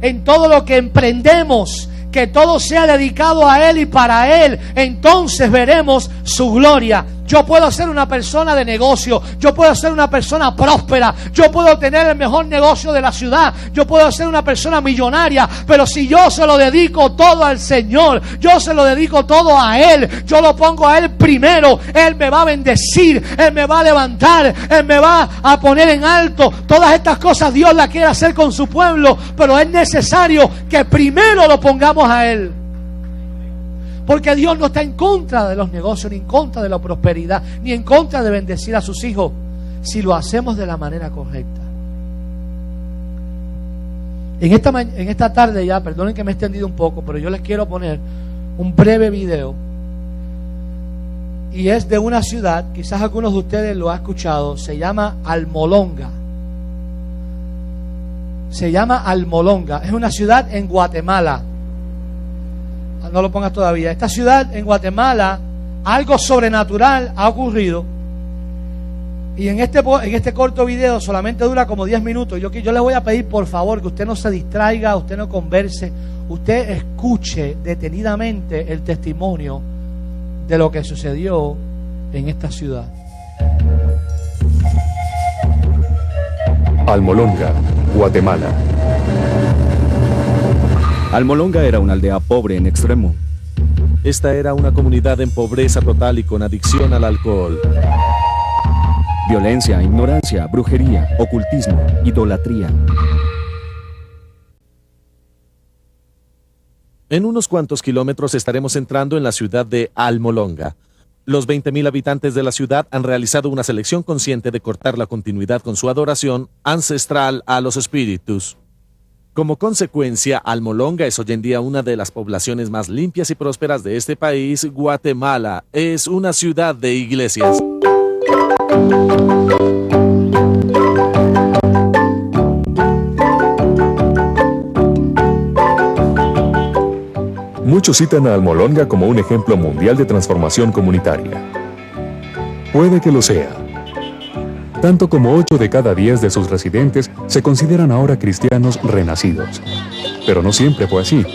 en todo lo que emprendemos, que todo sea dedicado a Él y para Él. Entonces veremos su gloria. Yo puedo ser una persona de negocio, yo puedo ser una persona próspera, yo puedo tener el mejor negocio de la ciudad, yo puedo ser una persona millonaria, pero si yo se lo dedico todo al Señor, yo se lo dedico todo a Él, yo lo pongo a Él primero, Él me va a bendecir, Él me va a levantar, Él me va a poner en alto. Todas estas cosas Dios las quiere hacer con su pueblo, pero es necesario que primero lo pongamos a Él. Porque Dios no está en contra de los negocios, ni en contra de la prosperidad, ni en contra de bendecir a sus hijos, si lo hacemos de la manera correcta. En esta tarde ya, perdonen que me he extendido un poco, pero yo les quiero poner un breve video. Y es de una ciudad, quizás algunos de ustedes lo han escuchado, se llama Almolonga. Se llama Almolonga, es una ciudad en Guatemala. No lo pongas todavía. Esta ciudad en Guatemala, algo sobrenatural ha ocurrido. Y en este corto video, solamente dura como 10 minutos. Yo le voy a pedir por favor que usted no se distraiga, usted no converse, usted escuche detenidamente el testimonio de lo que sucedió en esta ciudad. Almolonga, Guatemala. Almolonga era una aldea pobre en extremo. Esta era una comunidad en pobreza total y con adicción al alcohol. Violencia, ignorancia, brujería, ocultismo, idolatría. En unos cuantos kilómetros estaremos entrando en la ciudad de Almolonga. Los 20,000 habitantes de la ciudad han realizado una selección consciente de cortar la continuidad con su adoración ancestral a los espíritus. Como consecuencia, Almolonga es hoy en día una de las poblaciones más limpias y prósperas de este país. Guatemala es una ciudad de iglesias. Muchos citan a Almolonga como un ejemplo mundial de transformación comunitaria. Puede que lo sea. Tanto como 8 de cada 10 de sus residentes se consideran ahora cristianos renacidos. Pero no siempre fue así.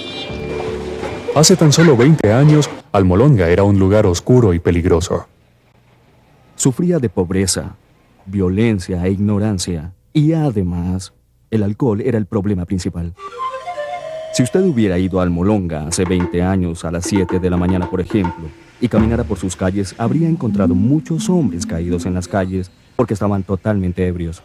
Hace tan solo 20 años, Almolonga era un lugar oscuro y peligroso. Sufría de pobreza, violencia e ignorancia. Y además, el alcohol era el problema principal. Si usted hubiera ido a Almolonga hace 20 años a las 7 de la mañana, por ejemplo, y caminara por sus calles, habría encontrado muchos hombres caídos en las calles porque estaban totalmente ebrios.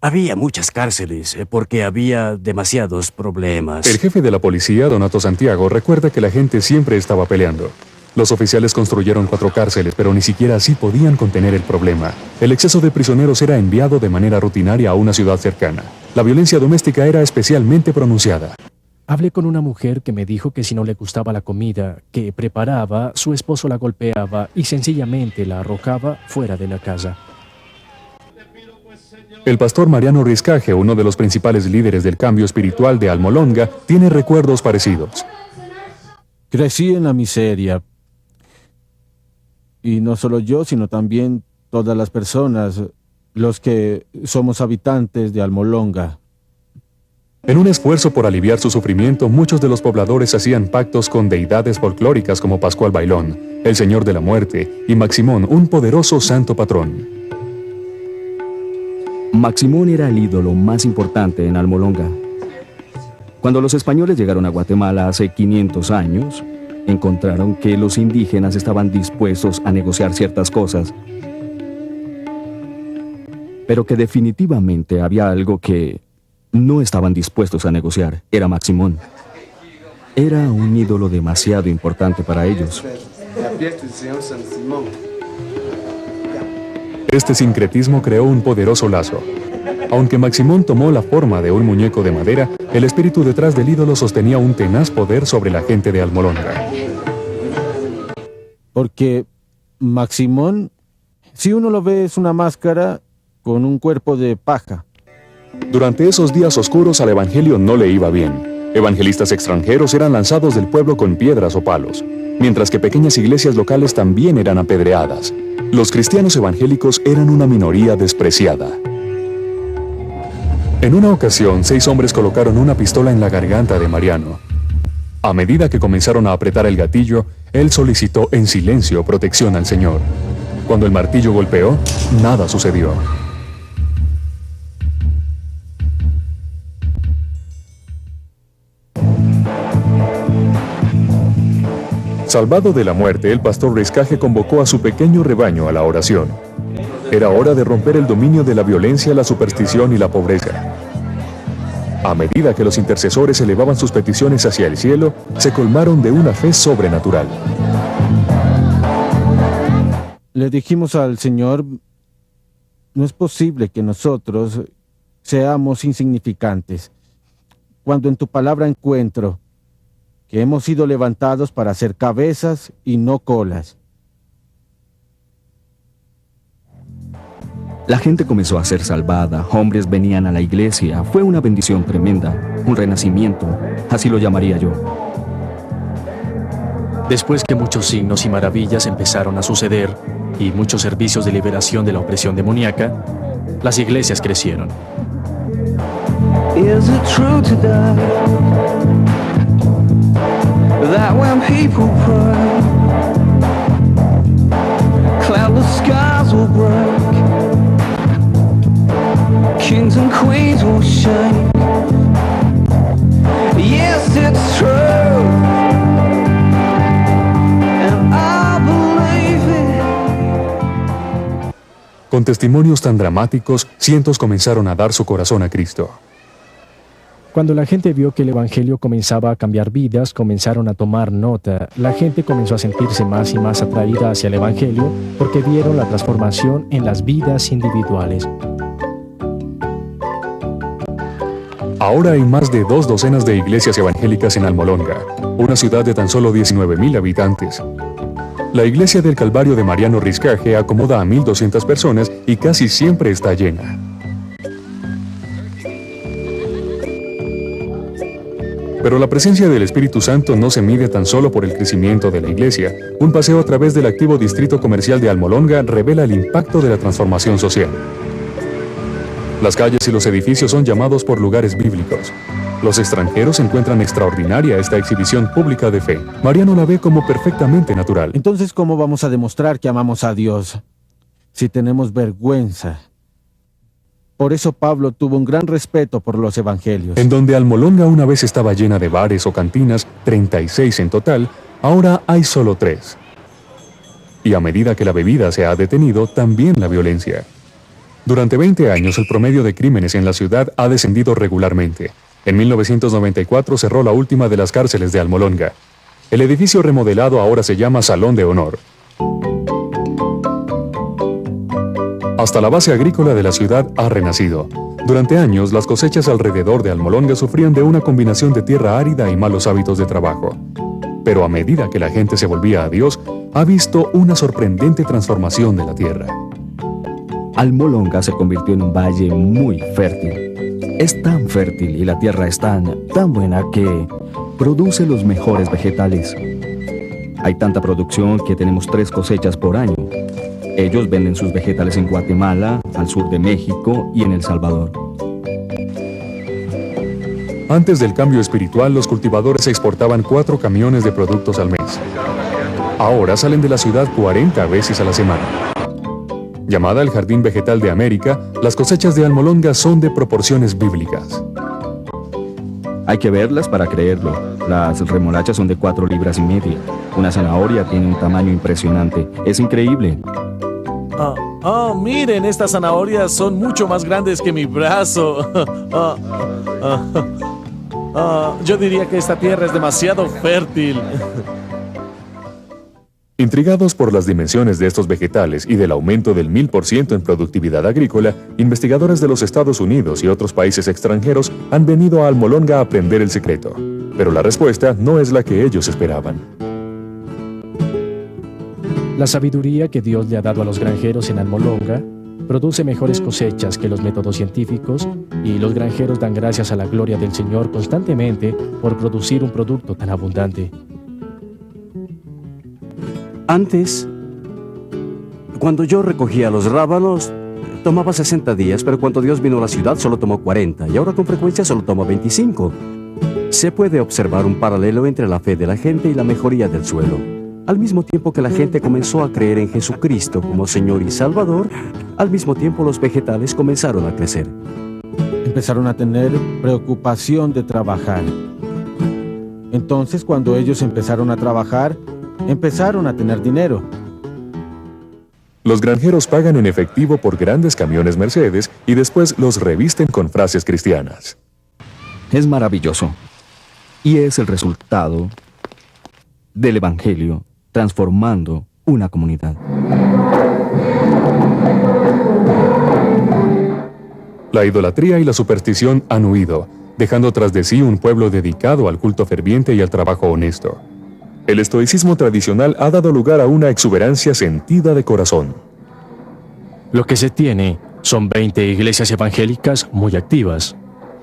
Había muchas cárceles porque había demasiados problemas. El jefe de la policía, Donato Santiago, recuerda que la gente siempre estaba peleando. Los oficiales construyeron 4 cárceles, pero ni siquiera así podían contener el problema. El exceso de prisioneros era enviado de manera rutinaria a una ciudad cercana. La violencia doméstica era especialmente pronunciada. Hablé con una mujer que me dijo que si no le gustaba la comida que preparaba, su esposo la golpeaba y sencillamente la arrojaba fuera de la casa. El pastor Mariano Riscaje, uno de los principales líderes del cambio espiritual de Almolonga, tiene recuerdos parecidos. Crecí en la miseria. Y no solo yo, sino también todas las personas, los que somos habitantes de Almolonga. En un esfuerzo por aliviar su sufrimiento, muchos de los pobladores hacían pactos con deidades folclóricas como Pascual Bailón, el Señor de la Muerte, y Maximón, un poderoso santo patrón. Maximón era el ídolo más importante en Almolonga. Cuando los españoles llegaron a Guatemala hace 500 años, encontraron que los indígenas estaban dispuestos a negociar ciertas cosas, pero que definitivamente había algo que no estaban dispuestos a negociar. Era Maximón. Era un ídolo demasiado importante para ellos. Este sincretismo creó un poderoso lazo. Aunque Maximón tomó la forma de un muñeco de madera, el espíritu detrás del ídolo sostenía un tenaz poder sobre la gente de Almolonga. Porque Maximón, si uno lo ve, es una máscara con un cuerpo de paja. Durante esos días oscuros al evangelio no le iba bien. Evangelistas extranjeros eran lanzados del pueblo con piedras o palos, mientras que pequeñas iglesias locales también eran apedreadas. Los cristianos evangélicos eran una minoría despreciada. En una ocasión, 6 hombres colocaron una pistola en la garganta de Mariano. A medida que comenzaron a apretar el gatillo, él solicitó en silencio protección al Señor. Cuando el martillo golpeó, nada sucedió. Salvado de la muerte, el pastor Riscaje convocó a su pequeño rebaño a la oración. Era hora de romper el dominio de la violencia, la superstición y la pobreza. A medida que los intercesores elevaban sus peticiones hacia el cielo, se colmaron de una fe sobrenatural. Le dijimos al Señor, no es posible que nosotros seamos insignificantes, cuando en tu palabra encuentro que hemos sido levantados para ser cabezas y no colas. La gente comenzó a ser salvada, hombres venían a la iglesia, fue una bendición tremenda, un renacimiento, así lo llamaría yo. Después que muchos signos y maravillas empezaron a suceder y muchos servicios de liberación de la opresión demoníaca, las iglesias crecieron. Is it true today that when people pray, cloudless skies will break, kings and queens will shake? Yes, it's true, and I believe it. Con testimonios tan dramáticos, cientos comenzaron a dar su corazón a Cristo. Cuando la gente vio que el Evangelio comenzaba a cambiar vidas, comenzaron a tomar nota. La gente comenzó a sentirse más y más atraída hacia el Evangelio porque vieron la transformación en las vidas individuales. Ahora hay más de 2 docenas de iglesias evangélicas en Almolonga, una ciudad de tan solo 19,000 habitantes. La iglesia del Calvario de Mariano Riscaje acomoda a 1,200 personas y casi siempre está llena. Pero la presencia del Espíritu Santo no se mide tan solo por el crecimiento de la iglesia. Un paseo a través del activo distrito comercial de Almolonga revela el impacto de la transformación social. Las calles y los edificios son llamados por lugares bíblicos. Los extranjeros encuentran extraordinaria esta exhibición pública de fe. Mariano la ve como perfectamente natural. Entonces, ¿cómo vamos a demostrar que amamos a Dios si tenemos vergüenza? Por eso Pablo tuvo un gran respeto por los evangelios. En donde Almolonga una vez estaba llena de bares o cantinas, 36 en total, ahora hay solo 3. Y a medida que la bebida se ha detenido, también la violencia. Durante 20 años el promedio de crímenes en la ciudad ha descendido regularmente. En 1994 cerró la última de las cárceles de Almolonga. El edificio remodelado ahora se llama Salón de Honor. Hasta la base agrícola de la ciudad ha renacido. Durante años, las cosechas alrededor de Almolonga sufrían de una combinación de tierra árida y malos hábitos de trabajo. Pero a medida que la gente se volvía a Dios, ha visto una sorprendente transformación de la tierra. Almolonga se convirtió en un valle muy fértil. Es tan fértil y la tierra es tan buena que produce los mejores vegetales. Hay tanta producción que tenemos 3 cosechas por año. Ellos venden sus vegetales en Guatemala, al sur de México y en El Salvador. Antes del cambio espiritual, los cultivadores exportaban 4 camiones de productos al mes. Ahora salen de la ciudad 40 veces a la semana. Llamada el Jardín Vegetal de América, las cosechas de Almolonga son de proporciones bíblicas. Hay que verlas para creerlo. Las remolachas son de 4 libras y media. Una zanahoria tiene un tamaño impresionante. Es increíble. Miren, estas zanahorias son mucho más grandes que mi brazo. Yo diría que esta tierra es demasiado fértil. Intrigados por las dimensiones de estos vegetales y del aumento del 1000% en productividad agrícola, investigadores de los Estados Unidos y otros países extranjeros han venido a Almolonga a aprender el secreto. Pero la respuesta no es la que ellos esperaban. La sabiduría que Dios le ha dado a los granjeros en Almolonga produce mejores cosechas que los métodos científicos y los granjeros dan gracias a la gloria del Señor constantemente por producir un producto tan abundante. Antes, cuando yo recogía los rábanos, tomaba 60 días, pero cuando Dios vino a la ciudad solo tomó 40 y ahora con frecuencia solo toma 25. Se puede observar un paralelo entre la fe de la gente y la mejoría del suelo. Al mismo tiempo que la gente comenzó a creer en Jesucristo como Señor y Salvador, al mismo tiempo los vegetales comenzaron a crecer. Empezaron a tener preocupación de trabajar. Entonces, cuando ellos empezaron a trabajar, empezaron a tener dinero. Los granjeros pagan en efectivo por grandes camiones Mercedes y después los revisten con frases cristianas. Es maravilloso. Y es el resultado del Evangelio transformando una comunidad. La idolatría y la superstición han huido, dejando tras de sí un pueblo dedicado al culto ferviente y al trabajo honesto. El estoicismo tradicional ha dado lugar a una exuberancia sentida de corazón. Lo que se tiene son 20 iglesias evangélicas muy activas,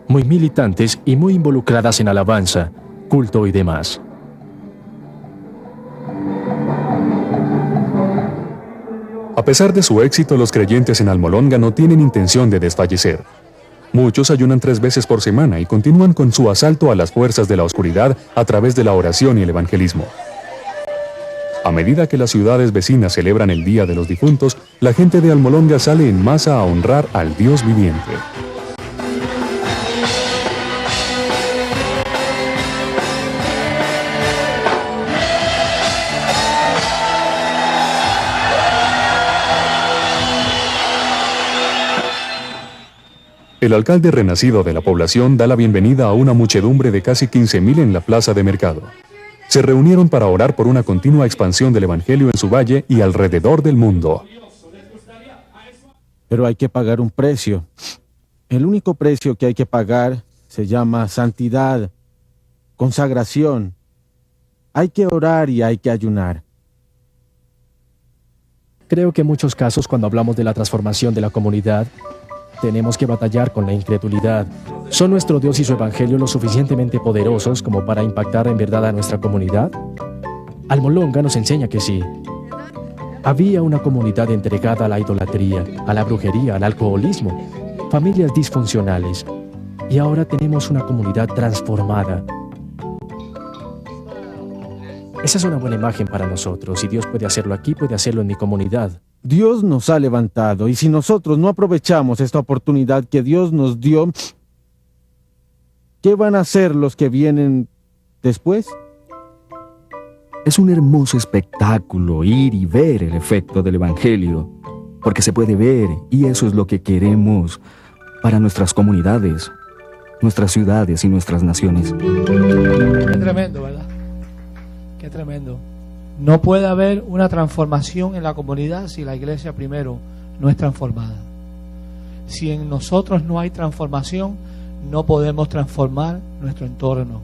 muy militantes y muy involucradas en alabanza, culto y demás. A pesar de su éxito, los creyentes en Almolonga no tienen intención de desfallecer. Muchos ayunan 3 veces por semana y continúan con su asalto a las fuerzas de la oscuridad a través de la oración y el evangelismo. A medida que las ciudades vecinas celebran el Día de los Difuntos, la gente de Almolonga sale en masa a honrar al Dios viviente. El alcalde renacido de la población da la bienvenida a una muchedumbre de casi 15,000 en la plaza de mercado. Se reunieron para orar por una continua expansión del evangelio en su valle y alrededor del mundo. Pero hay que pagar un precio. El único precio que hay que pagar se llama santidad, consagración. Hay que orar y hay que ayunar. Creo que en muchos casos, cuando hablamos de la transformación de la comunidad, tenemos que batallar con la incredulidad. ¿Son nuestro Dios y su Evangelio lo suficientemente poderosos como para impactar en verdad a nuestra comunidad? Almolonga nos enseña que sí. Había una comunidad entregada a la idolatría, a la brujería, al alcoholismo, familias disfuncionales. Y ahora tenemos una comunidad transformada. Esa es una buena imagen para nosotros. Si Dios puede hacerlo aquí, puede hacerlo en mi comunidad. Dios nos ha levantado y si nosotros no aprovechamos esta oportunidad que Dios nos dio, ¿qué van a hacer los que vienen después? Es un hermoso espectáculo ir y ver el efecto del Evangelio, porque se puede ver y eso es lo que queremos para nuestras comunidades, nuestras ciudades y nuestras naciones. Qué tremendo, ¿verdad? Qué tremendo. No puede haber una transformación en la comunidad si la iglesia primero no es transformada. Si en nosotros no hay transformación, no podemos transformar nuestro entorno.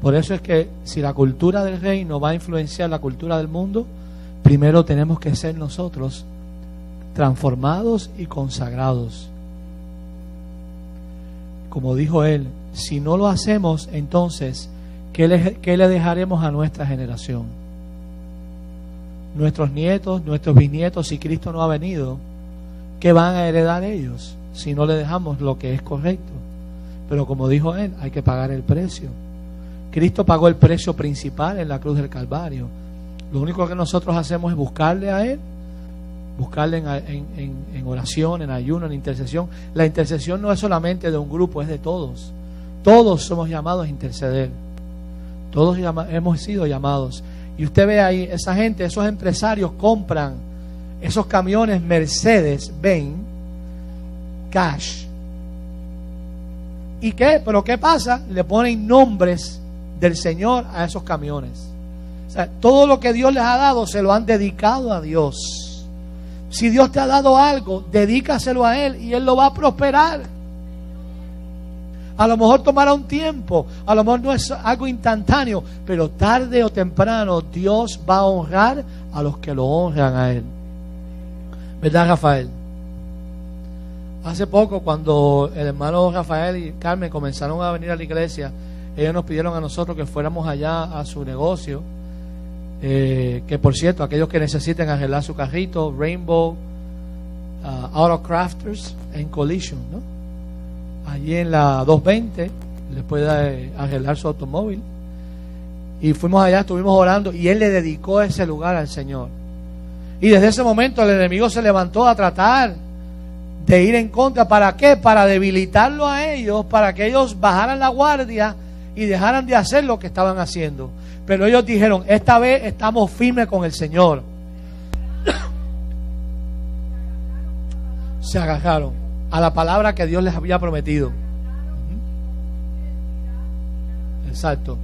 Por eso es que si la cultura del reino va a influenciar la cultura del mundo, primero tenemos que ser nosotros transformados y consagrados. Como dijo él, si no lo hacemos, entonces, ¿qué le dejaremos a nuestra generación? Nuestros nietos, nuestros bisnietos, si Cristo no ha venido, ¿qué van a heredar ellos si no le dejamos lo que es correcto? Pero como dijo él, hay que pagar el precio. Cristo pagó el precio principal en la cruz del Calvario. Lo único que nosotros hacemos es buscarle a él, buscarle en oración, en ayuno, en intercesión. La intercesión no es solamente de un grupo, es de todos. Todos somos llamados a interceder. Todos hemos sido llamados. Y usted ve ahí, esa gente, esos empresarios compran esos camiones Mercedes-Benz cash. ¿Y qué? ¿Pero qué pasa? Le ponen nombres del Señor a esos camiones. O sea, todo lo que Dios les ha dado se lo han dedicado a Dios. Si Dios te ha dado algo, dedícaselo a Él y Él lo va a prosperar. A lo mejor tomará un tiempo, a lo mejor no es algo instantáneo, pero tarde o temprano Dios va a honrar a los que lo honran a Él. ¿Verdad, Rafael? Hace poco, cuando el hermano Rafael y Carmen comenzaron a venir a la iglesia, ellos nos pidieron a nosotros que fuéramos allá a su negocio, que por cierto, aquellos que necesiten arreglar su carrito, Rainbow Auto Crafters en Collision, ¿no? Allí en la 220 le puede arreglar su automóvil. Y fuimos allá, estuvimos orando y él le dedicó ese lugar al Señor. Y desde ese momento el enemigo se levantó a tratar de ir en contra. ¿Para qué? Para debilitarlo a ellos, para que ellos bajaran la guardia y dejaran de hacer lo que estaban haciendo. Pero ellos dijeron, esta vez estamos firmes con el Señor. Se agarraron a la palabra que Dios les había prometido. Exacto.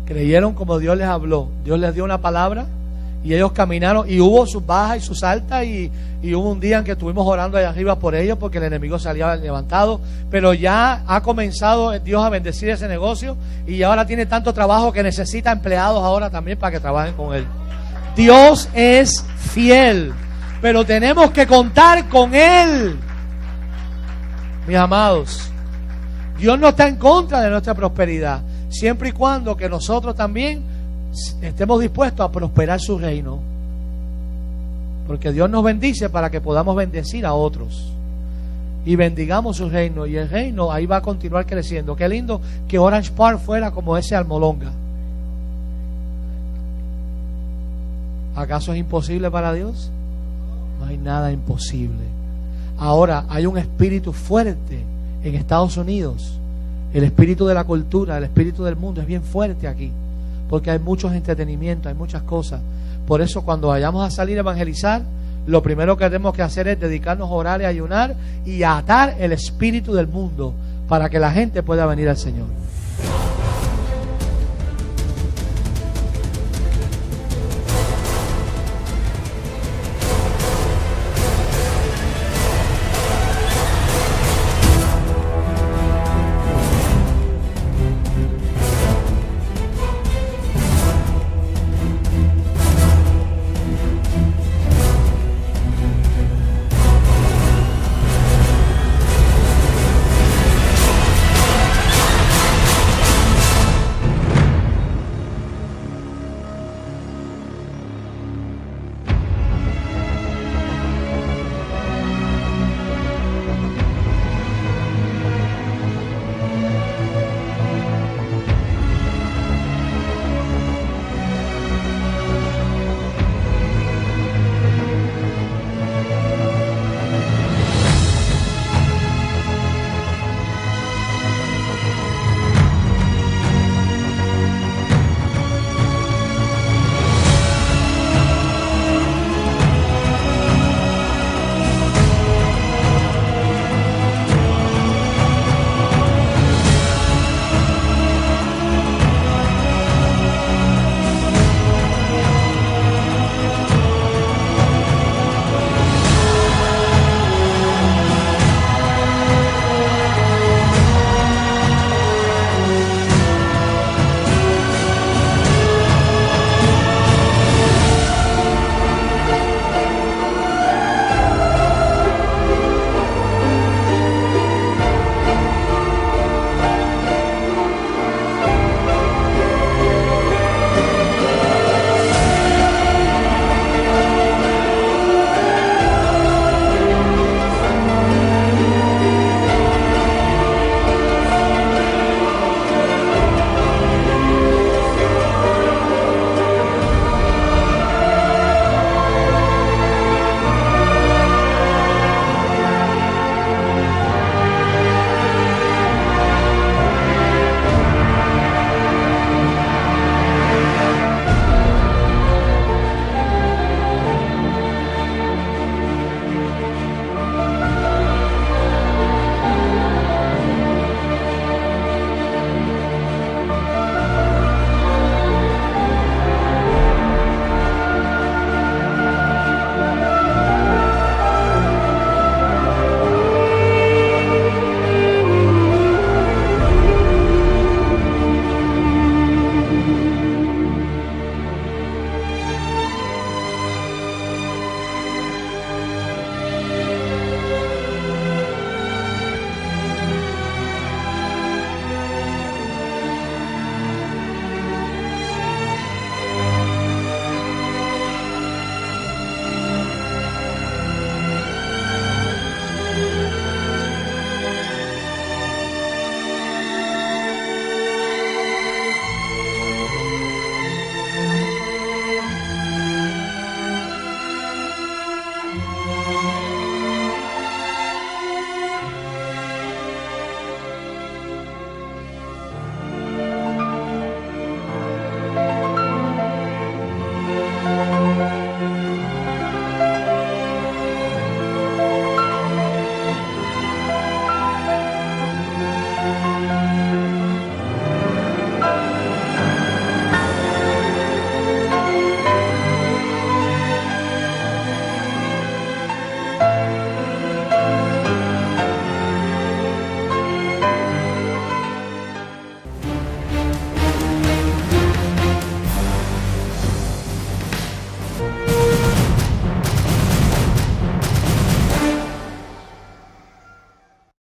Creyeron como Dios les habló. Dios les dio una palabra y ellos caminaron, y hubo sus bajas y sus altas, y hubo un día en que estuvimos orando allá arriba por ellos porque el enemigo salía levantado, pero ya ha comenzado Dios a bendecir ese negocio y ahora tiene tanto trabajo que necesita empleados ahora también para que trabajen con él. Dios es fiel, pero tenemos que contar con Él. Mis amados, Dios no está en contra de nuestra prosperidad, siempre y cuando que nosotros también estemos dispuestos a prosperar su reino, porque Dios nos bendice para que podamos bendecir a otros y bendigamos su reino, y el reino ahí va a continuar creciendo. Qué lindo que Orange Park fuera como ese Almolonga. ¿Acaso es imposible para Dios? No hay nada imposible. Ahora hay un espíritu fuerte en Estados Unidos. El espíritu de la cultura, el espíritu del mundo es bien fuerte aquí, porque hay muchos entretenimientos, hay muchas cosas. Por eso cuando vayamos a salir a evangelizar, lo primero que tenemos que hacer es dedicarnos a orar y ayunar y a atar el espíritu del mundo para que la gente pueda venir al Señor.